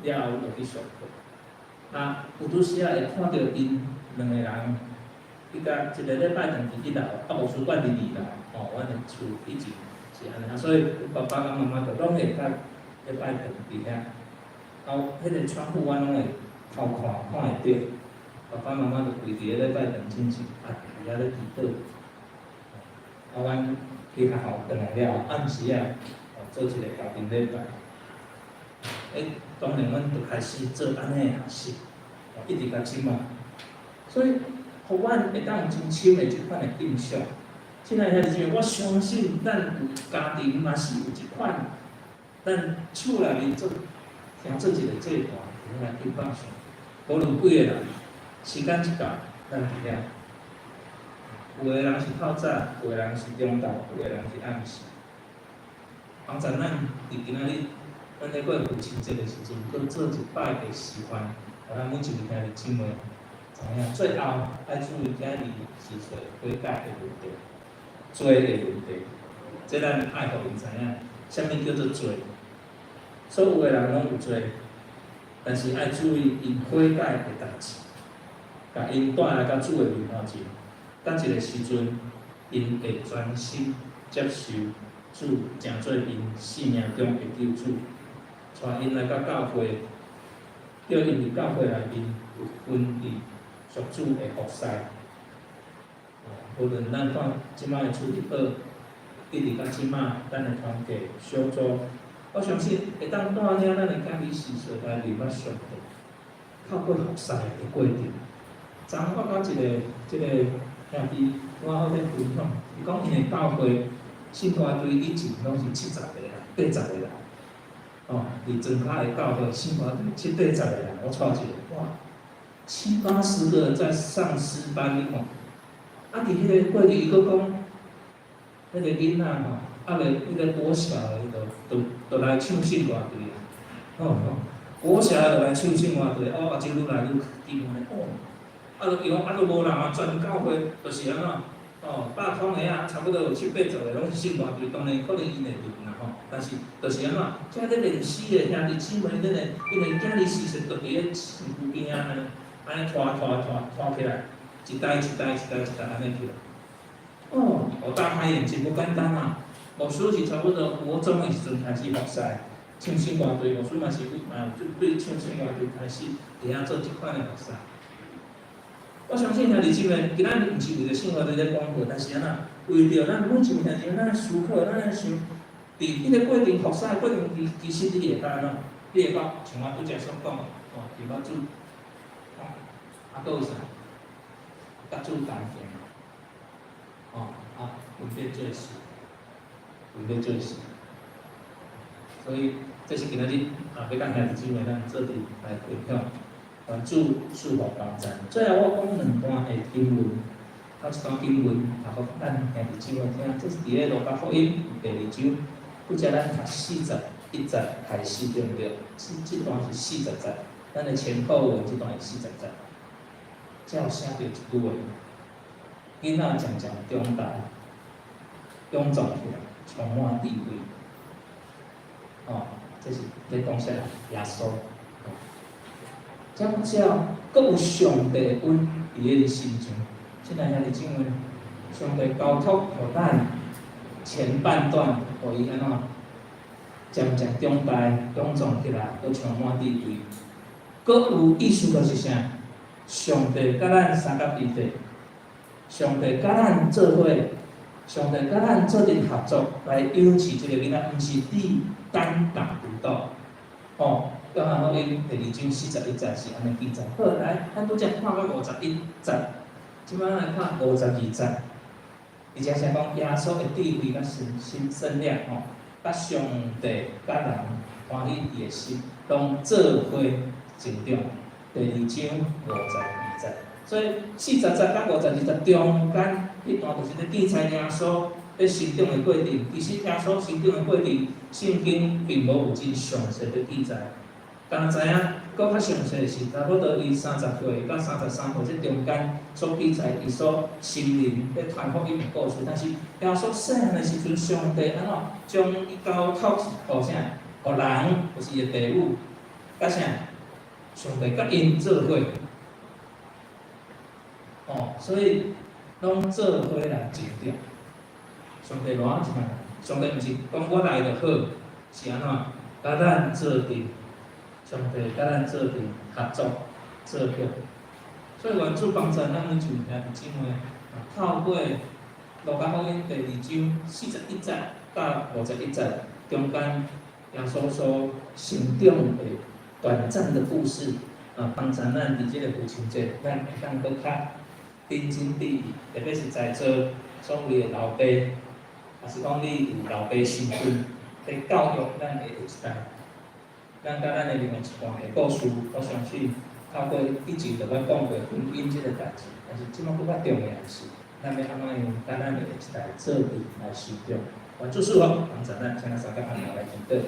了后就去上课。有拄时会看到因两个人，伊甲一个咧拜堂伫1楼，无事管伫2楼。阮的厝以前是安尼，所以爸爸甲妈妈就拢会甲咧拜堂伫遐。迄个窗户阮拢会偷看会到，爸爸妈妈就跪伫咧拜堂进前，伫遐咧祈祷。阮去学校回来了，暗时做一个家庭礼拜。当然，阮就开始做安尼的学习，一直到即卖。所以，互阮会当有真深的即款的印象。亲爱的弟兄，我相信咱有家庭嘛是有一款，咱厝内面做一个祭坛，来敬拜上。无论几个人，时间一到，咱伫遐。有的人是透早，有的人是中昼，有的人是暗时。帮助咱伫今仔日，咱咧过父亲节的时阵，搁做一摆的示范，互咱每一个兄弟姊妹知影，最后爱注意家己是做悔改的问题，罪的问题。这咱爱互因知影，啥物叫做罪？所有的人拢有罪，但是爱注意因悔改的代志，甲因带来到主的面头前。到一个时阵，因会专心接受主，成做因生命中的救主，带因来到教会，叫因伫教会内面有分离属主的服侍。无论咱看即摆的处理好，一直到即摆，咱的团体小组，我相信会当带领咱的家己事实来明白上帝，透过服侍的过程。昨我甲即个兄弟，我好咧分享，伊讲因的教会信徒队以前拢是70个人、80个人，伫庄卡的教会信徒队70、80个人，我带一个，哇，70、80个人在上诗班，你看，伫迄个过程，伊佫讲，迄个囡仔迄个国小的就来唱圣歌队国小的就来唱圣歌队，就愈来愈紧伊讲就无人全教会就是安怎，100通个差不多有70、80个拢是信歌队，当然可能因会练啦但是就是安怎，即咧练诗的兄弟姊妹，因为囝己时阵就伫咧身躯边安尼拖起来，一代安尼起来。我大开眼睛，不简单牧师是差不多国中的时阵开始服侍，唱圣歌队，牧师嘛是对唱圣歌队开始伫遐做即款的服侍。我相信兄弟姊妹，今仔日毋是为了生活在咧讲课，但是安为着咱每一件事，咱思考，咱想，伫迄个过程服侍过程，其实你会当喏，你会讲像我拄则所讲的，伫我主，佫有啥？甲主同行，分别做事，分别做事。所以这是今仔日要甲兄弟姊妹咱做阵来分享，愿主赐福同在。最后我讲两段的经文，头一段经文，互咱兄弟姊妹听，这是伫咧路加福音第2章，拄则咱读41节开始对毋对？这段是40节，咱的前后文这段是40节。才有写着一句话：囡仔渐渐长大，臃肿起来，充满智慧。这是在讲啥？耶稣。才阁有上帝恩伫咧你心中。现在兄弟姊妹，上帝交托互咱前半段，互伊安怎渐渐长大、臃肿起来，阁充满智慧。阁有意思就是啥？上帝甲咱三甲一体，上帝甲咱做伙，上帝甲咱做阵合作来养饲即个囡仔，毋是你单打独斗。约翰福音第2章41节是安尼记载。好，来，咱拄则看到51节，即摆来看52节。而且是讲耶稣的智慧甲身量甲上帝甲人欢喜伊的心，拢做伙成长。第2章52节，所以40节甲52节中间迄段就是咧记载耶稣咧成长的过程。其实耶稣成长的过程，圣经并无有真详细的记载。但知影，搁较详细是差不多伊30岁到33岁这中间所记载伊所心灵咧传福音的故事。但是耶稣细汉的时阵，上帝安怎将伊交托互啥？互人，就是伊的队伍，甲啥？上帝甲因做伙，所以拢做伙来成长。上帝偌一项，上帝毋是讲我来就好，是安怎？甲咱做阵，上帝甲咱做阵合作做伙。所以愿主帮助咱每一位兄弟姊妹，透过路加福音第2章41节到51节中间，耶稣所成长的短暂的故事，帮助咱伫即个父亲节，咱会当搁较认真地，特别是在座所有的老爸，也是讲你有老爸身份，来教育咱的下一代。咱甲咱的另外一段的故事，我相信透过一直就要讲过婚姻即个代志，但是即摆搁较重要的是，咱要安怎样甲咱的下一代做阵来成长。愿主赐福，帮助咱，请咱三个安排来祈祷。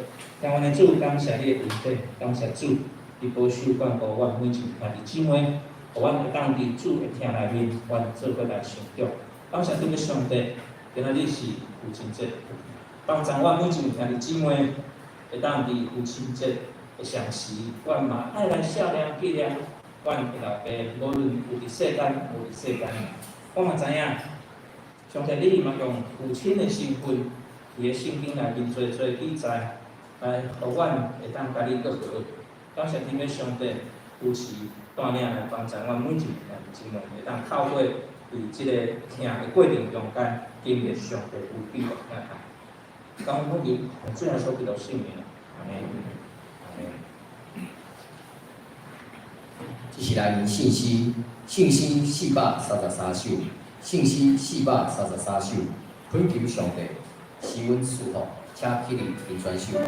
听阮的主，感谢你的恩典，感谢主，你保守眷顾阮每一位兄弟姊妹，互阮会当伫主的听内面，阮做伙来成长。感谢恁的上帝，今仔日是父亲节，帮助阮每一位兄弟姊妹会当伫父亲节的上时，阮嘛爱来少年纪念阮的老爸，无论有伫世间无伫世间，我嘛知影，上帝你嘛用父亲的身份。伫个圣经内面做记载，来互阮会当甲你搁好。感谢恁的上帝扶持带领来帮助阮每一位兄弟姊妹，会当透过伫即个听的过程中间，经历上帝有庇护咱爱。感恩我哋用最后所祈祷圣名，阿门。
这是来源信息433首，信息433首，恳求上帝。是阮祝福，请起立并转手。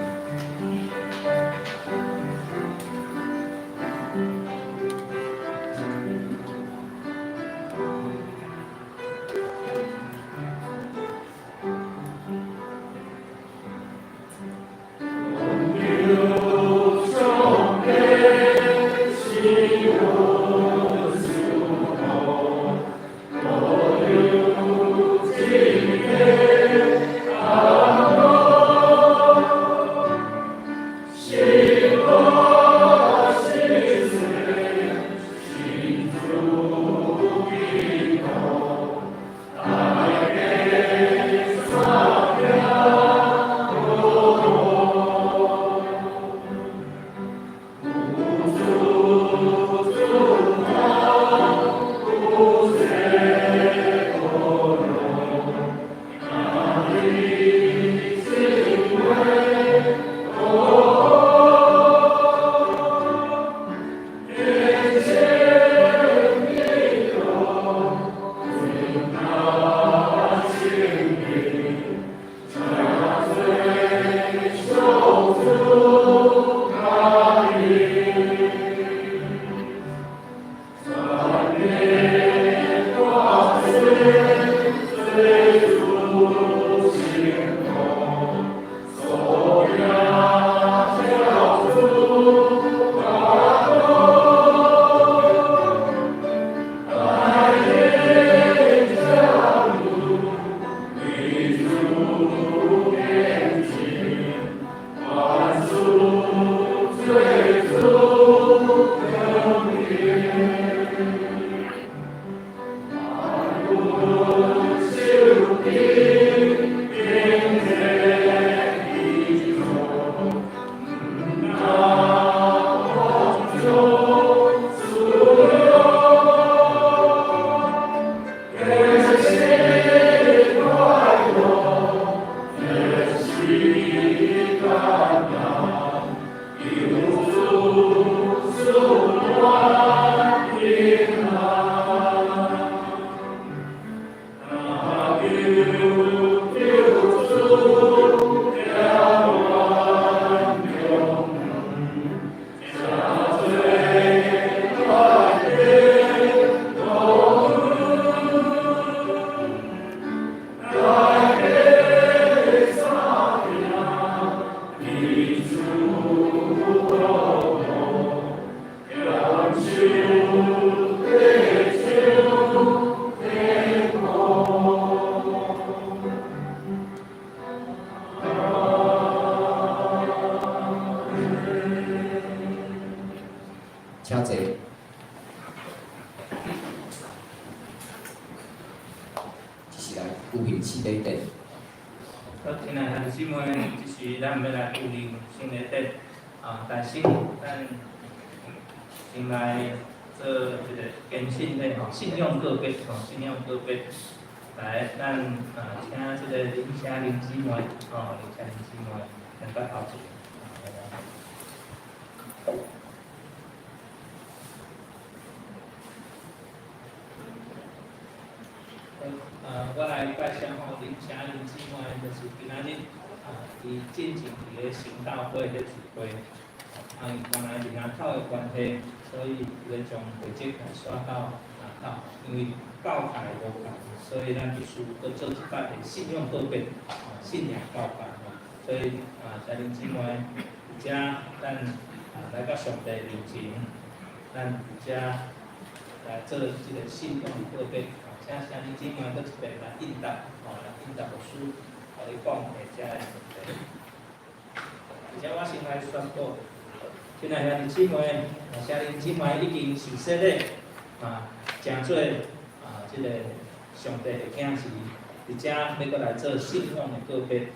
请坐。是来有兴趣的点。
好，今仔兄弟姊妹，即是咱要来有灵新的顶但是咱先来做一个坚信的信用个别信用个别。来，咱请即个林家林姊妹林家林姊妹能够头前。我来介绍林家林姊妹，就是今仔日伊进行伊个行道会咧聚会，原来是南口的关系，所以要将会籍来刷到南口，因为教派无共，所以咱必须要做一摆的信用个别信仰教派所以家林姊妹，而且咱来到上帝面前，咱而且来做一个信用个别。请兄弟姊妹搁一遍来应答，来应答牧师，甲你讲下遮个问题。而且我先来宣布，今仔兄弟姊妹，兄弟姊妹已经受洗咧，成做即个上帝的囝是，而且要搁来做信用的个别，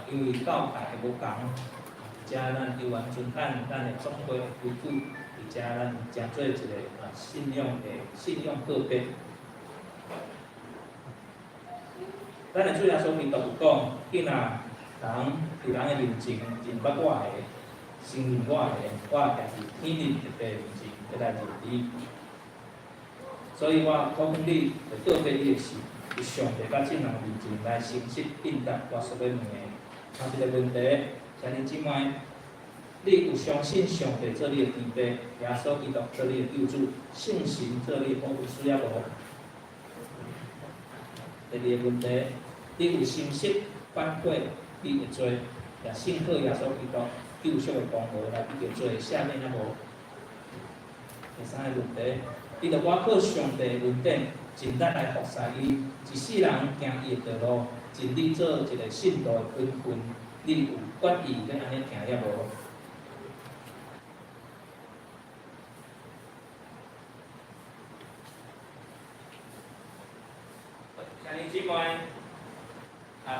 因为教派无共，而且咱犹原遵按咱的总会规矩，而且咱成做一个信用个别。咱的主耶稣基督有讲，囡仔人有人的面前认捌我的，承认我的，我也是天日一地面前要来认你。所以我鼓励你，要个别你的事，伫上帝甲众人面前来诚实应答我所要问的。一个问题，兄弟姊妹，你有相信上帝做你的天父，耶稣基督做你的救主，圣神做你的保护师啊无？第二个问题，你有心识反悔你的罪，也信靠耶稣基督救赎的功劳来去叫罪赦免啊无？第三个问题，你着我靠上帝恩典，尽力来服侍伊，一世人行伊的道路，尽力做一个信徒的本分，你有决意要安尼行了无？兄弟姊妹，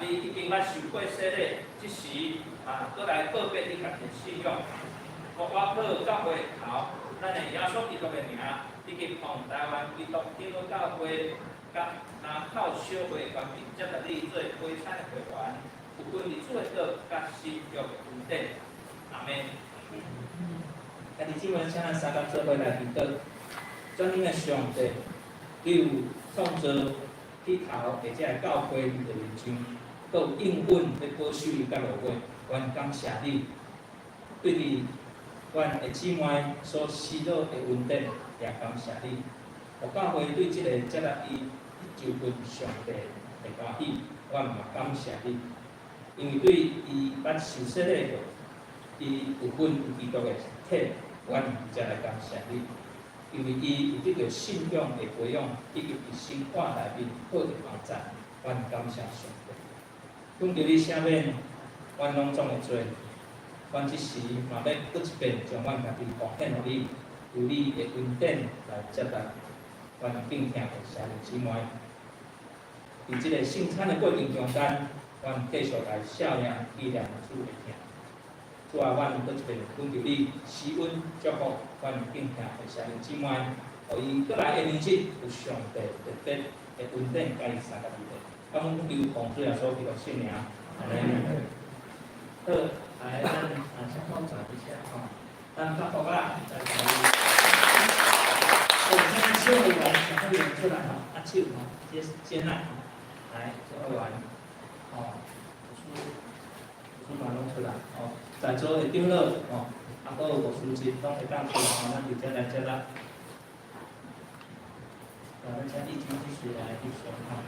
你已经捌受过洗礼，即时搁来告别你家己信仰。我靠教会头，咱的耶稣基督的名，已经从台湾基督天主教会甲南口小会关系接纳你做会产的会员，有份日主的道甲信仰的恩典。阿门。兄弟姊妹，请咱三甲做伙来祈祷。尊敬的上帝，你有创造起头，或者教会你的人生，都应允要保守你到落尾，愿感谢你，对于阮的姊妹所祈祷的稳定，也感谢你。有教会对即个接纳伊就分上帝的欢喜，阮嘛感谢你。因为对伊捌受洗礼的，伊有份有基督的体，阮才来感谢你。因为伊有得到信仰的培养，以及伊生活内面好的帮助，阮感谢上帝。讲到你下面，阮拢总会做，阮即时嘛要搁一遍将阮家己奉献互你，由你的恩典来接纳阮敬听的兄弟姊妹。伫即个圣餐的过程中间，阮继续来孝念纪念主的听。主啊，阮搁一遍恳求你施恩祝福阮敬听的兄弟姊妹，互伊过来的日子有上帝特别的恩典甲伊三个伫咧。感恩求奉主耶稣基督圣名，阿门。好，来咱先观察一下吼，咱较复啊，来考虑。首先小会员先会员出来吼，手吼，先来吼，来小会员，吼，书嘛拢出来，吼，在座的长老，吼，还有无书记拢会当出来，吼，咱直接来接纳。咱请一经继续来弟兄吼。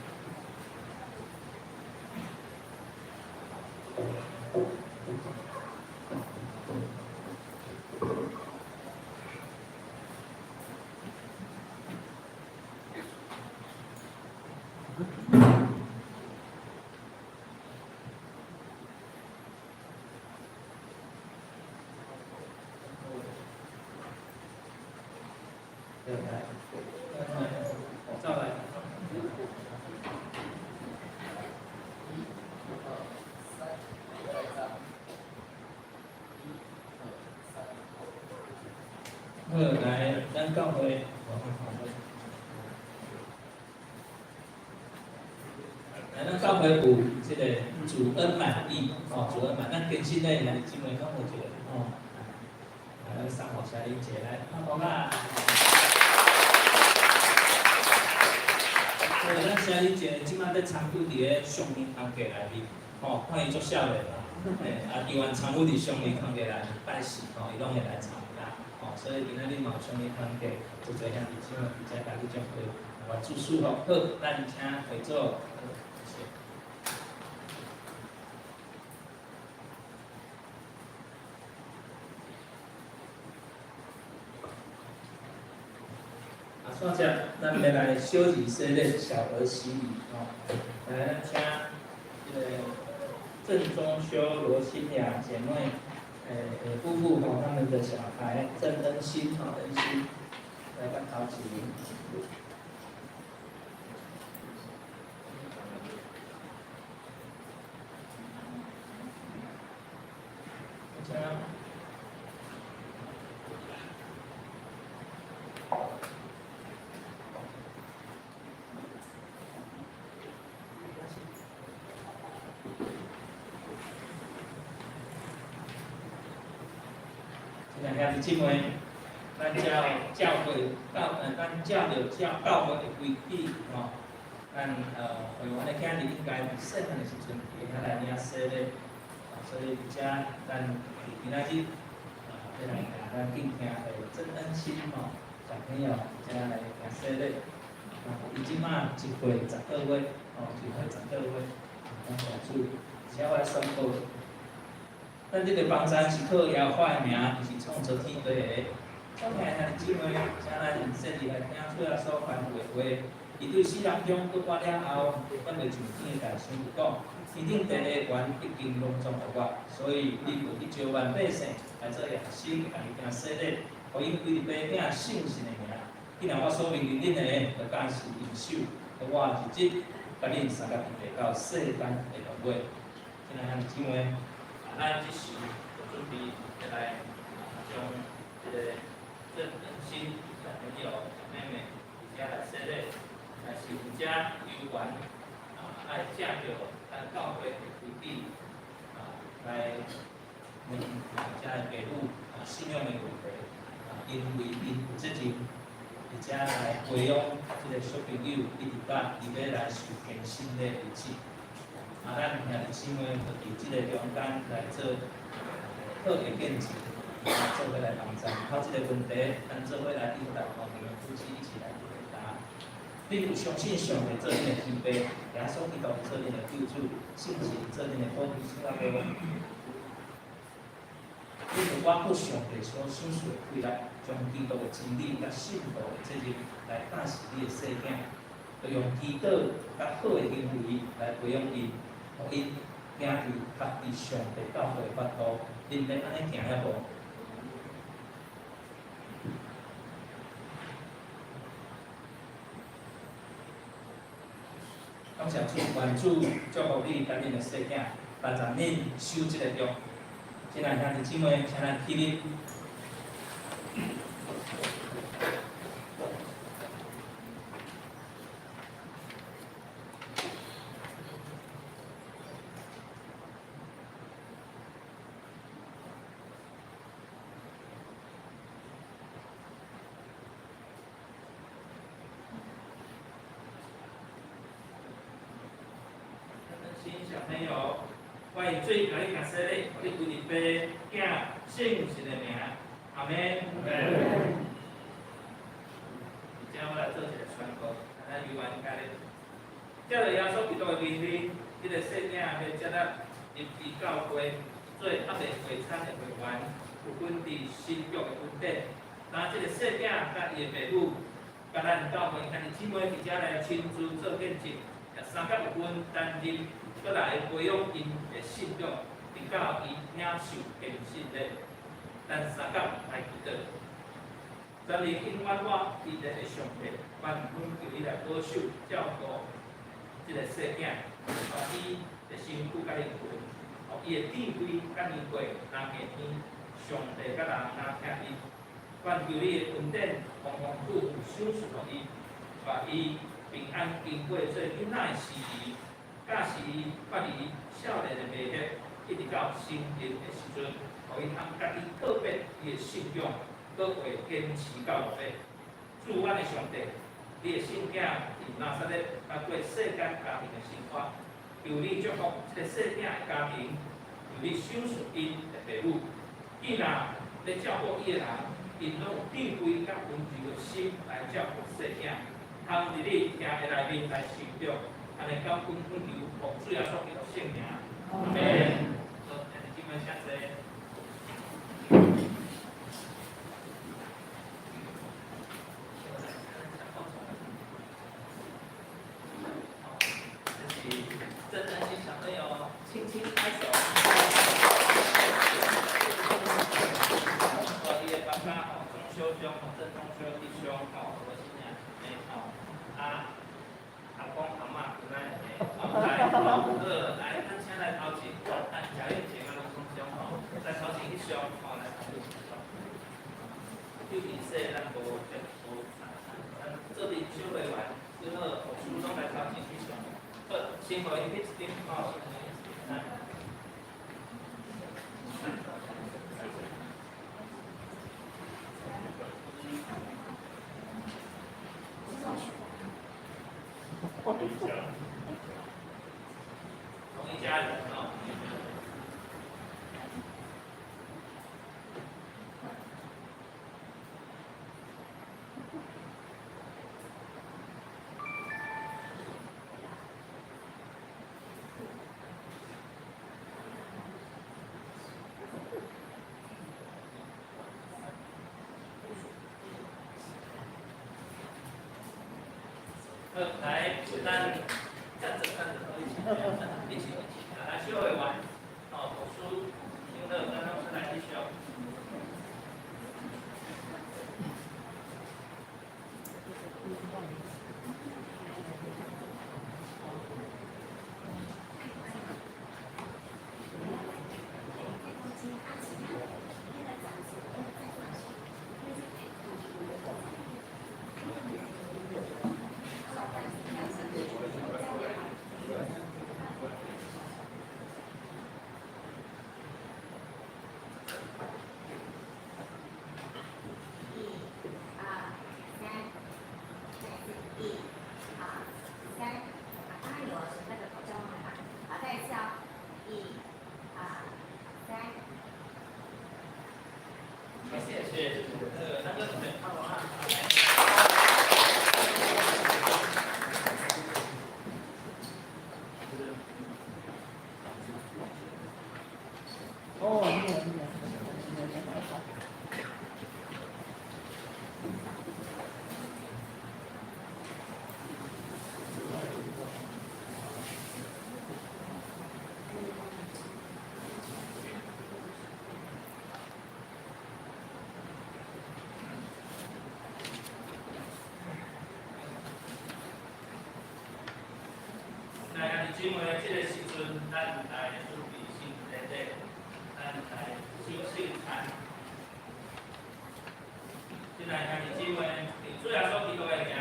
再来。好，来，咱教会，来，咱教会有即个主恩满意，吼，主恩满，咱更新的兄弟姊妹拢有一个，吼，来，咱三号兄弟姐来，好啦。咱兄弟姐即摆在参与伫咧上面堂家内面，吼，看伊足少年啦，伊愿参与伫上面堂家内拜师，吼，伊拢会来参加，吼，所以今仔日嘛有上面堂家，有侪兄弟姊妹伫遮家己将会我祝福吼，好，咱请会做。现在咱要来小儿洗礼、小儿洗礼哦。来，请郑中修、罗新雅姐妹，夫妇和他们的小孩郑恩心、恩心来帮陶启明。兄弟姊妹，咱教会咱照着教会的规矩吼，咱会员的囝儿应该伫细汉的时阵会晓来领洗礼，所以而且咱今仔日要来甲咱敬听的真恩心吼小朋友，而且来领洗礼。伊即马1岁12月，1岁12月，感谢主，而且我来宣布。咱即个房山是靠耶和华的名，就是创造天地的。亲爱的姊妹，请咱细日来听主耶稣吩咐的话。伊对世人中搁我了后，阮就上天的大神讲：天顶地的权已经拢总互我，所以你有去召万百姓来做样式，甲伊行洗礼，互因归入百姓圣神的名。既然我所命令恁的，就敢是应手，我日子甲恁三个地到世间的落尾。亲爱的姊妹。咱即时就准备要来将这个正恩心小朋友、小妹妹伫遮来洗礼，但是伫遮有缘爱借着咱教会的规矩来问遮的父母信仰的问题因为因有责任伫遮来培养这个小朋友，一直到伊要来受更新的日子。咱兄弟姊妹就伫即个中间来做好的见解，做伙来帮助。好，这个问题，咱做伙来应答，我们夫妻一起来回答。你有相信上帝做恁的天父，耶稣基督做恁的救主，信神做恁的好弟兄啊无？因为我靠上帝所选出的规律，将基督的真理甲信徒的责任来教示你的细囝，就用祈祷甲好的行为来培养伊，互因行伫合伫上帝教会的法度。恁要安尼行了无？感谢主，愿主祝福你甲恁的细囝，但让恁守这个约。现在兄弟姊妹，请咱起立。小朋友，我以最高的感谢你，我哋规日杯囝圣神的名，阿门。今我来做一个宣告，咱犹原家咧，借着耶稣基督的名字，这个细囝要接纳入去教会，做合理会餐的会员，有本地新约的稳定。当这个细囝甲伊的父母，甲咱教会兄弟姊妹伫遮来亲自做见证，也三甲有份担任。过来培养因的信仰，直到伊领受虔信的，咱三甲来祈祷。全力因阮我伊的上帝，万分求你来保守照顾这个细囝，把伊的身躯甲伊分，互伊的智慧甲年岁拿给伊，上帝甲人拿听伊。愿求你的恩典丰丰富富赏赐互伊，把伊平安经过做囡仔的时期。教示伊发于少年的魅力，一直到成人的时阵，互伊通家己告别伊的信仰，搁会坚持到底。主阮的上帝，你的圣囝伫拿撒勒过世间家庭的生活，求你祝福这个世囝的家庭，求你赏赐因的父母，伊若咧照顾伊的人，因拢有智慧甲温柔的心来照顾世囝，通伫你听的内面来成长。安尼到滚滚流，奉主耶稣基督圣名，阿门。好，兄弟姊妹，谢谢。这是真心小朋友，轻轻拍手。我的爸爸吼，中秋兄吼，郑中秋弟兄吼，我是娘妹吼，阿公阿嬷过来，来，来，咱请来头前，咱乔燕姐啊，龙中兄吼，来头前一兄吼来。对比说咱无结无咱做阵小会员，最好书中来头前一兄，好，先互伊去一点吼，来。同一家人哦。来，咱站着站着都一起，一起，来小会玩，哦，读书，听乐，咱老师来继续。谢谢。那个同学，看我啊。
哦，你也。
那因为这个时阵，咱来准备新内底，咱来新产。现在开始因为主要所提到的行，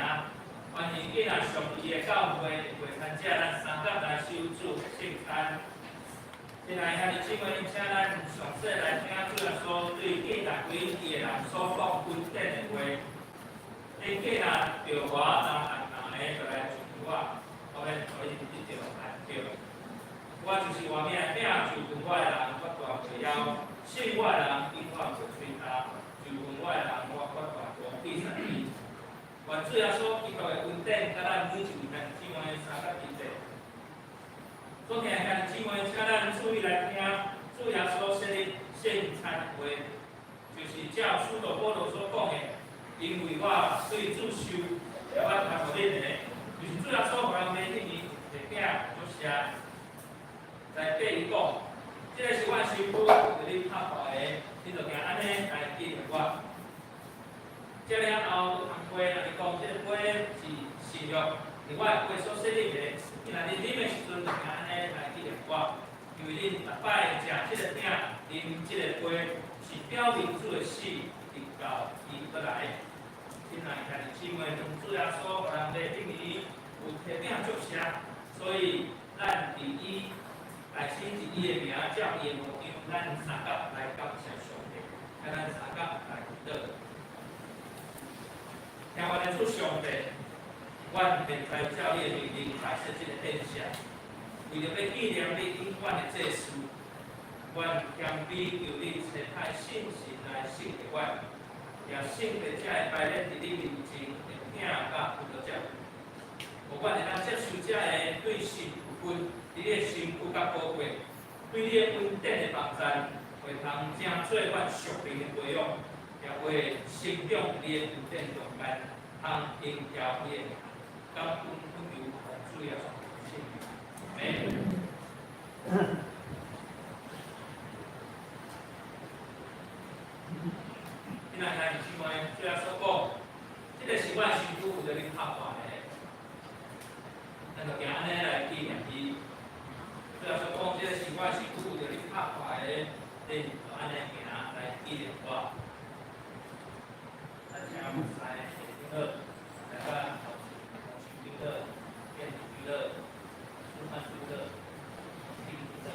欢迎囡仔上伊的教会会参加咱三角来修筑圣餐。现在开始因为请咱详细来听主要所对囡仔规伊的人所讲稳定的话。你囡仔着我人的就来祝福我。我们可以直接来叫，我就是外面领就跟我的人，我大会了，信我的人，因我就吹他，就跟我的人，我大无比善意。原主要所提到的稳定，甲咱每一位人姊妹三角之地。所听人姊妹，请咱注意来听，主要所设立圣餐话，就是照使徒保罗所讲的，因为我对主受，我头无恁的。就是主要所讲的，迄年个囝就是在对伊讲，这个是阮师傅对你拍牌的，你就行安尼来记着我。接了后，通过安尼讲，这个杯是信约，是我的杯所设立的，今仔日啉的时阵就行安尼来记着我，因为恁逐摆食这个饼，啉这个杯，是表明主的死，直到伊过来。今仔日姊妹从主要所讲的因为有提名作写，所以咱伫伊来亲自伊的名，照伊的模样，咱三角来感谢上帝，甲咱三角来祈祷。听我哋出上帝，阮现在照你的命令来设这个献上，为着要纪念你永远的祭祀，阮谦卑求你切太信心来信的阮。也圣的才会摆咱伫你面前的囝甲葡萄酒，无管会当接受这个对神有分，你的心更加宝贵，对你的稳定的帮赞，会通正做阮属灵的培养，也会成长你的稳定中间，通应调你的感恩恳求主要信。阿今仔日姊妹，主要所讲，这个是阮师傅有在恁拍牌的，咱就行安尼来纪念伊。主要所讲，这个是阮师傅有在恁拍牌的，恁就安尼行来纪念我。咱请来娱乐，大家娱乐，电子娱乐，吃饭娱乐，听娱乐。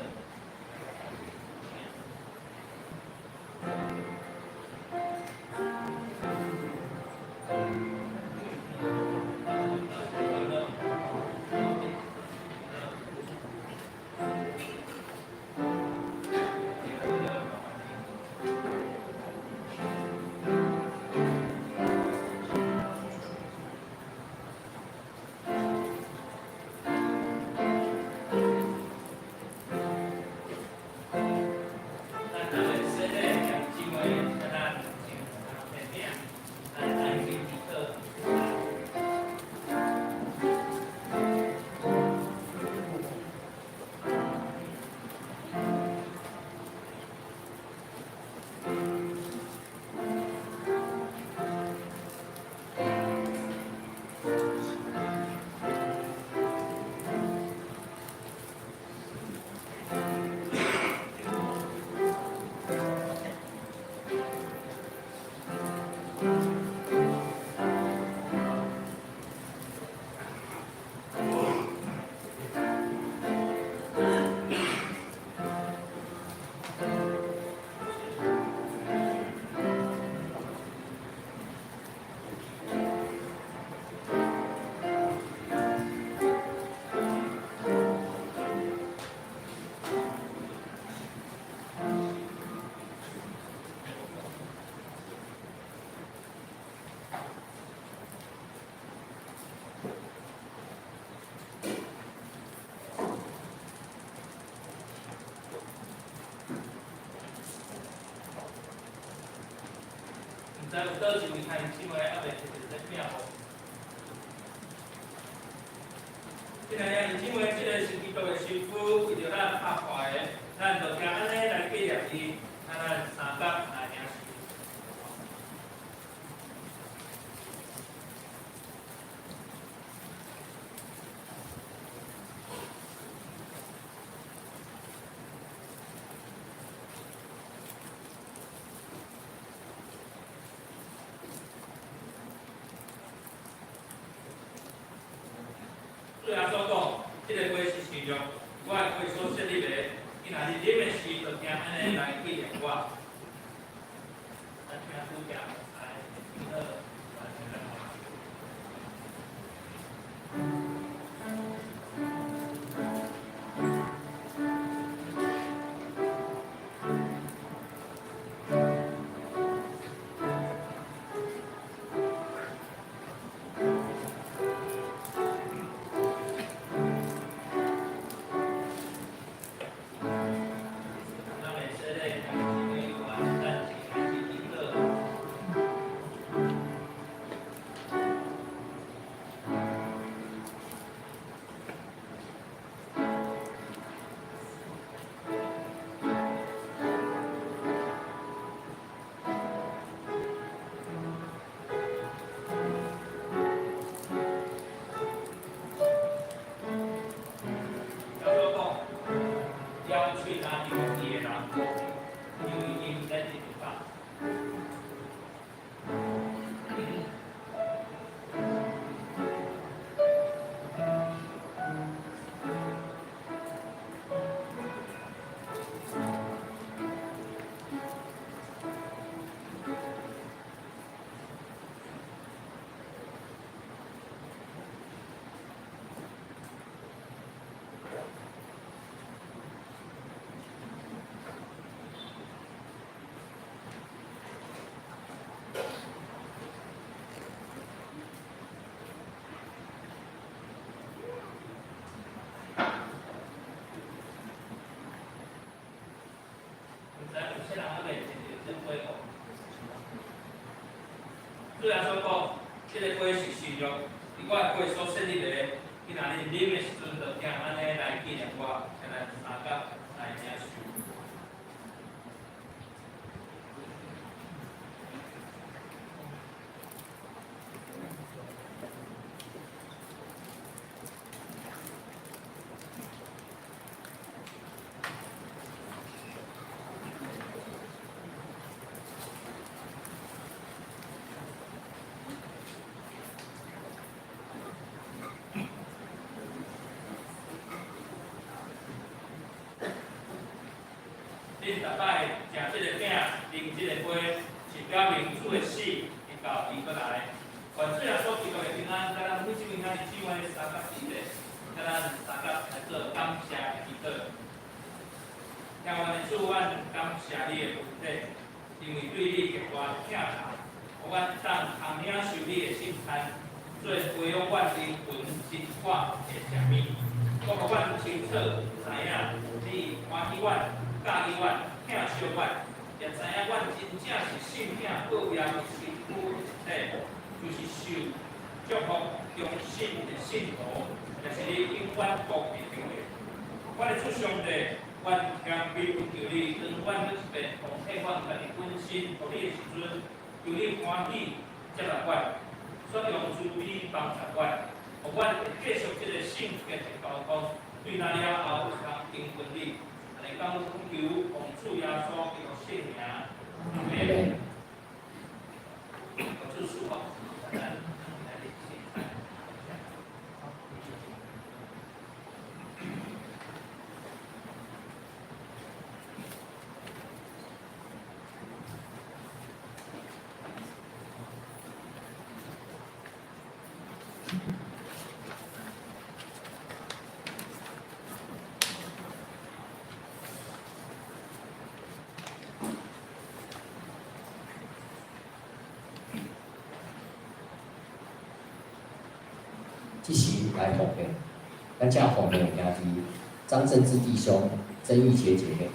知有倒一位看姊妹还袂一直在拼无？今日姊妹，这个是基督的师傅，为着咱拍破的，咱就听安尼来纪念伊，咱三角来领受。对啊，所讲，这个话是形容我的话所设立的，伊若是啉的时，就听安尼来纪念我。咱听主讲，来，第二，完全来。虽然说讲，这个会是形容，我的会所设立的，伊若你啉的时阵，就听安尼来纪念我，现在三角来领受。恁逐摆食即个饼，啉即个杯，是表明主的死，直到伊过来。愿主耶稣基督的平安，甲咱每一位兄弟姊妹三角之内，甲咱三角来做感谢的祈祷。听阮的主，阮感谢你的恩典，因为对你给我疼爱，互阮当通领受你的圣餐，做培养阮灵魂真化的食物，搁互阮清楚知影你欢喜阮。教义阮、疼惜阮，也知影阮真正是信仰报业的辛苦体，就是受祝福忠心的信徒，也是你永远保庇着的。阮的主上帝，阮谦卑求你，当阮一遍奉献阮家己本身，互你的时阵，求你欢喜接纳阮，选用慈悲帮助阮，互阮会继续这个圣洁的交通，对那了后通敬分你。当求奉主耶稣基督圣名，阿门。我祝福我，
即时来奉献，咱正奉献兄弟张正志弟兄、曾玉洁姐妹。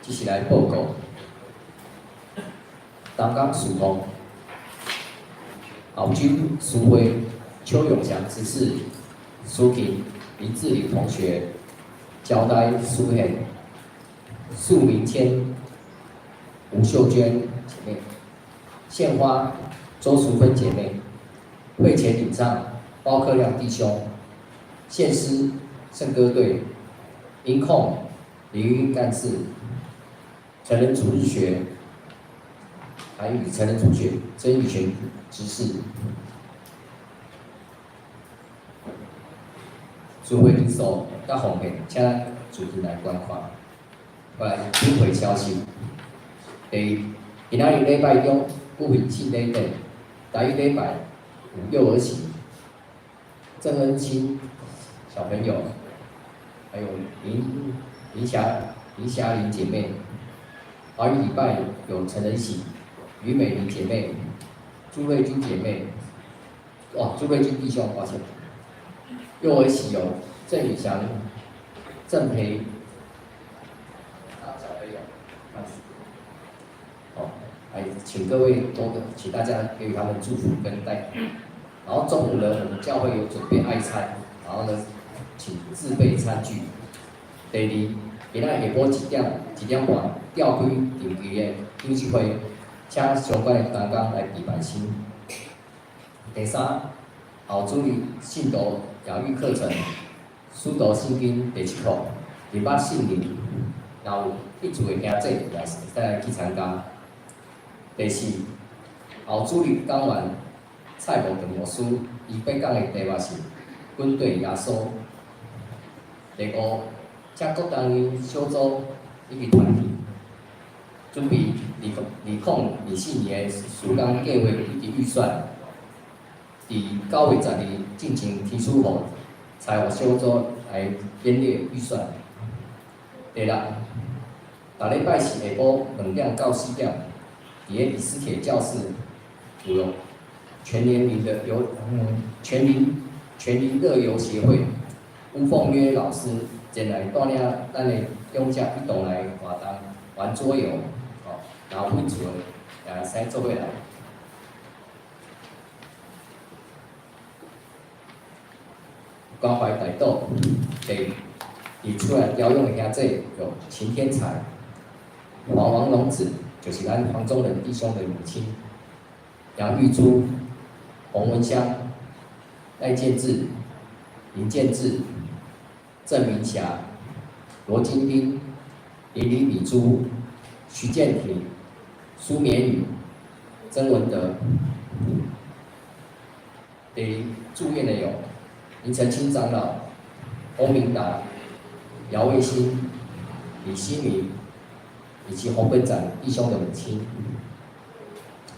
即是来报告。东港曙光、澳洲苏辉、邱永祥执事、苏婷、林志玲同学、交代苏贤、苏明谦、吴秀娟姐妹、献花周淑芬姐妹、会前领唱包克亮弟兄、献诗圣歌队、音控林云干事、成人主日学。台语成人主学曾玉泉执事，主会领袖甲奉献，请主持来观看。来领会消息。第一，今仔日礼拜中不会庆礼典，第一礼拜有幼儿席，郑恩清小朋友，还有林霞玲姐妹。华语礼拜有成人席。于美玲姐妹、朱慧君姐妹，朱慧君弟兄，抱歉。幼儿席有郑宇翔、郑培，小朋友，来请各位请大家给予他们祝福跟带领。然后中午呢，我们教会有准备爱餐，然后呢，请自备餐具。第二，今仔下晡1点半召开定期的研习会。请相关的单工来举办新。第三，后主日信徒养育课程，书读圣经第7课，礼拜圣灵，然后有一组的兄弟来去参加。第四，后主日讲完蔡某陈牧师，伊要讲的题目是军队耶稣。第五，请各单位小组以及团体。准备2024年的暑工计划以及预算，伫9月10日进行提出后，财务小组来编列预算。第六，下礼拜四下晡2点到4点，伫个李斯铁教室有全年龄全龄乐游协会吴凤约老师前来带领咱的中家一同来活动玩桌游。然后阮厝也使做伙来。关怀大道第出来调用的兄弟有秦天才、王龙子，就是咱黄宗仁弟兄的母亲；杨玉珠、洪文香、赖建志、林建志、郑明霞、罗金斌、林李米珠、徐建廷。苏绵宇、曾文德，住院的有林澄清长老、洪明达、姚卫新、李希明，以及洪本展弟兄的母亲，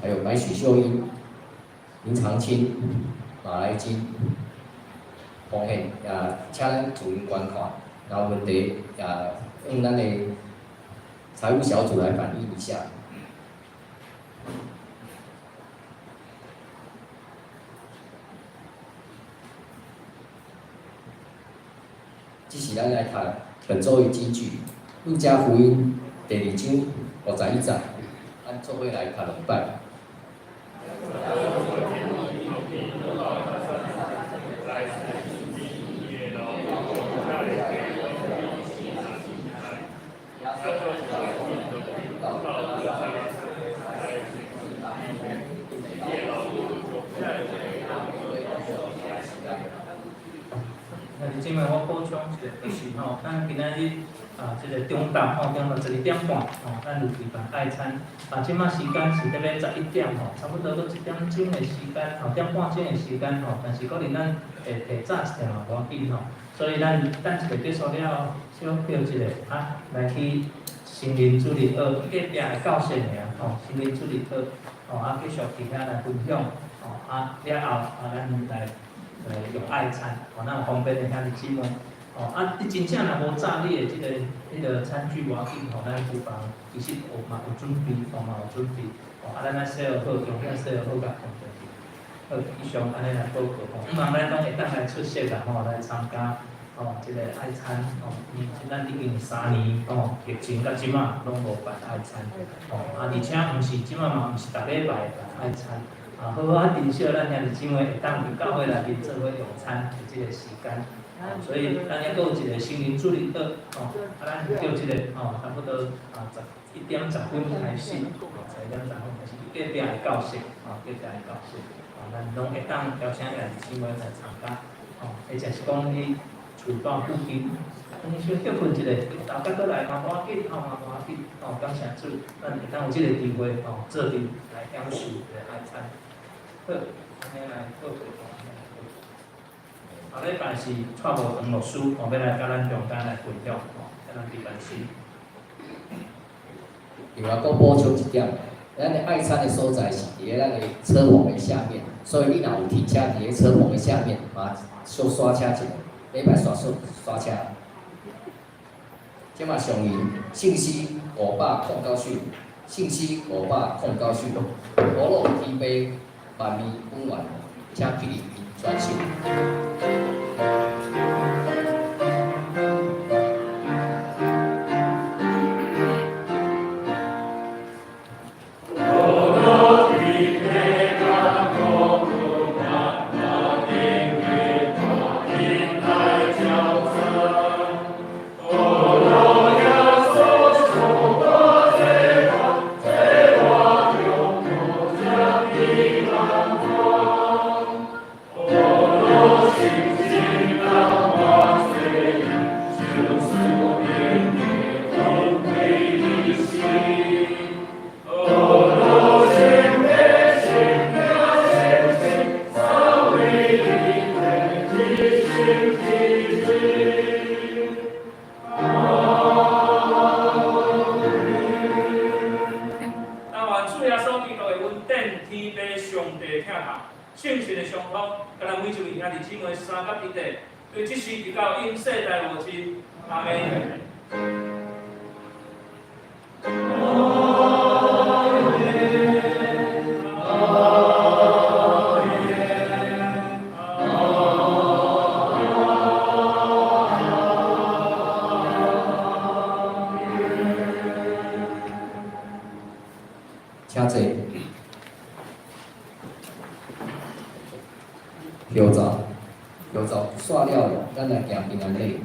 还有白许秀英、林长青、马来金，奉献请咱主任观看，然后问题用咱的财务小组来反映一下。这是咱来读本周的金句，《路加福音》第2章51节，咱做伙来读2摆。
即摆我补充一个，就是咱今仔日即个中昼中昼12点半咱有举办爱餐即摆时间是得要11点差不多搁1点钟的时间1点半钟的时间但是可能咱会提早一点无要紧所以咱等一个结束了，小休一下来去心灵主日学隔壁的教室尔心灵主日学继续其他来分享了后咱来。用爱餐，那方便的兄弟姊妹，你真正若无炸你的迄个餐具无要紧，咱厨房其实有准备，有准备，咱来洗好，用遐洗好甲放进去，以上安尼来报告，希望咱拢会当来出席来参加即个爱餐咱已经3年疫情到即马拢无办爱餐而且毋是即马嘛，毋是逐礼拜办爱餐好好珍惜咱兄弟姊妹会当伫教会内面做伙用餐的即个时间。所以咱还佫有一个心灵助力课咱叫即个差不多11点10分开始，11点10分开始，隔壁的教室隔壁的教室咱拢会当邀请兄弟姊妹来参加或者是讲你厝住附近，你小结婚一个，大家过来嘛无要紧嘛无要紧感谢主，咱会当有即个机会做阵来享受爱餐。好，安尼来做做。下礼拜是蔡无长牧师要来甲咱中间来分享甲咱伫办事。
另外，佫补充一点，咱的爱餐的所在是伫咧咱的车棚的下面，所以你若有停车伫咧车棚的下面，嘛小刷车一下，礼拜刷车。即马上银信息509讯，信息509讯，五路天杯万面温暖，请记哩专线。
圣神的相通，甲咱每一位兄弟姊妹三甲一体，对即时直到因世代无尽，阿门。
请坐。摇走煞了，咱来行平安礼。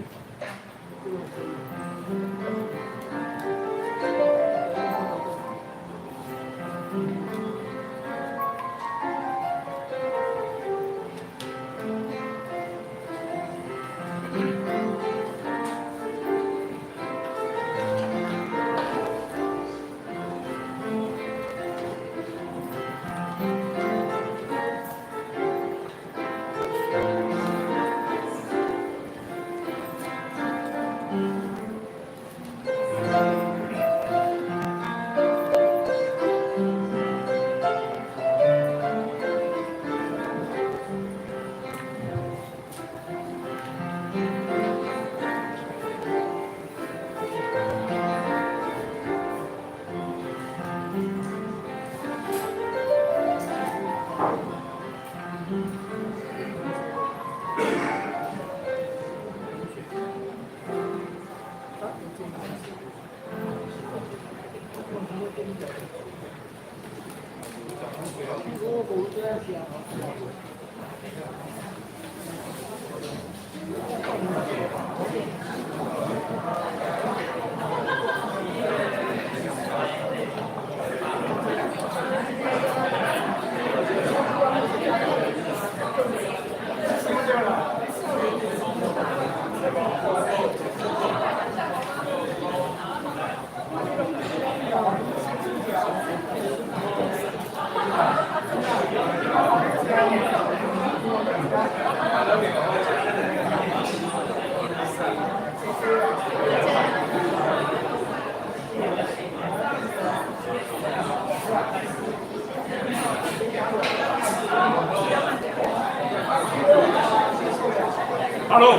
Hello.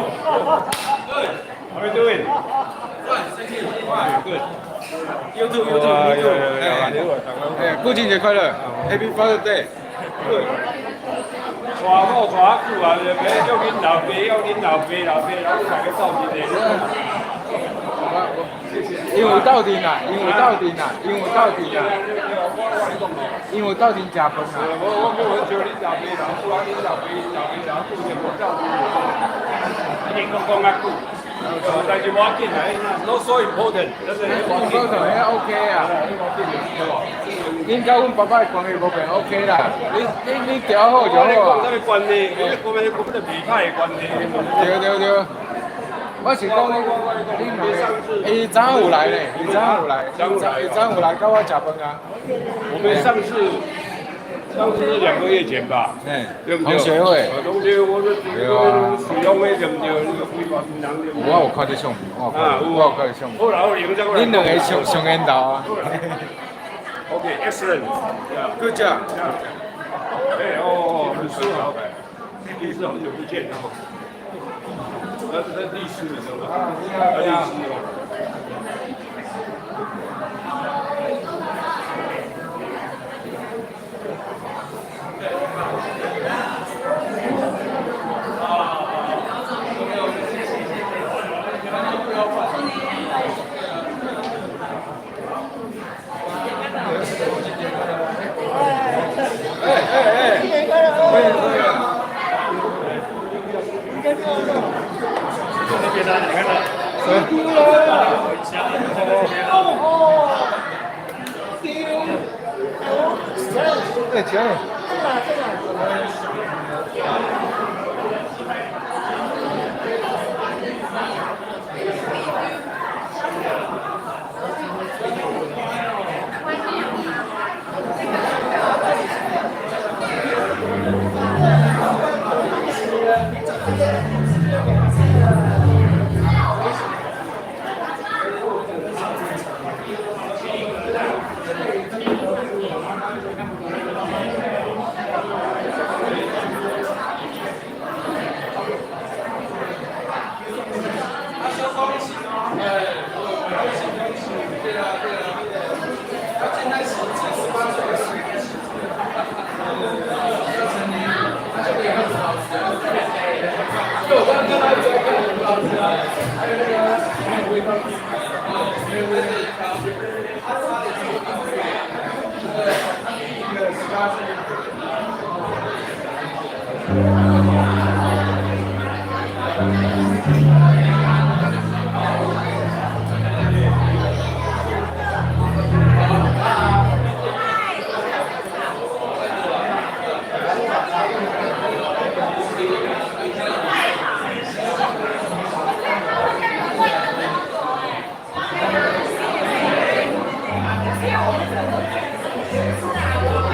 Good. How are you doing? Fine. Thank you. Fine. Good. YouTube. Yeah. 父亲节快乐 ！Happy Father's Day. Good. 大某大久啊，就要叫恁老爸，要恁老爸，老母大家斗阵的。
因为斗阵啊，因为斗阵啊，因为斗阵啊，因为斗阵食饭啊。
我叫恁老爸，老母啊，恁老爸，老母就无斗阵。你讲啊久。但是我紧来，not so important。
important，迄 OK 啊。恁甲阮爸爸的关系无变 OK 啦，你调好就好啊。
什么关系？我们的美派的关系。
对。我是讲你，伊昨有来呢，伊昨有来，甲我食饭啊。
我们上次是2个月前吧，对不对？
同学会。
同学，我是使用的对不对？那个规划平常对不对？
我有看这相片，我有看这相片。
好，然后赢这个。
恁两个上缘投啊。
OK, excellent. Good job. 很舒服。第4很久不见哦。那是第4的时候。第4哦。Thank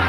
you.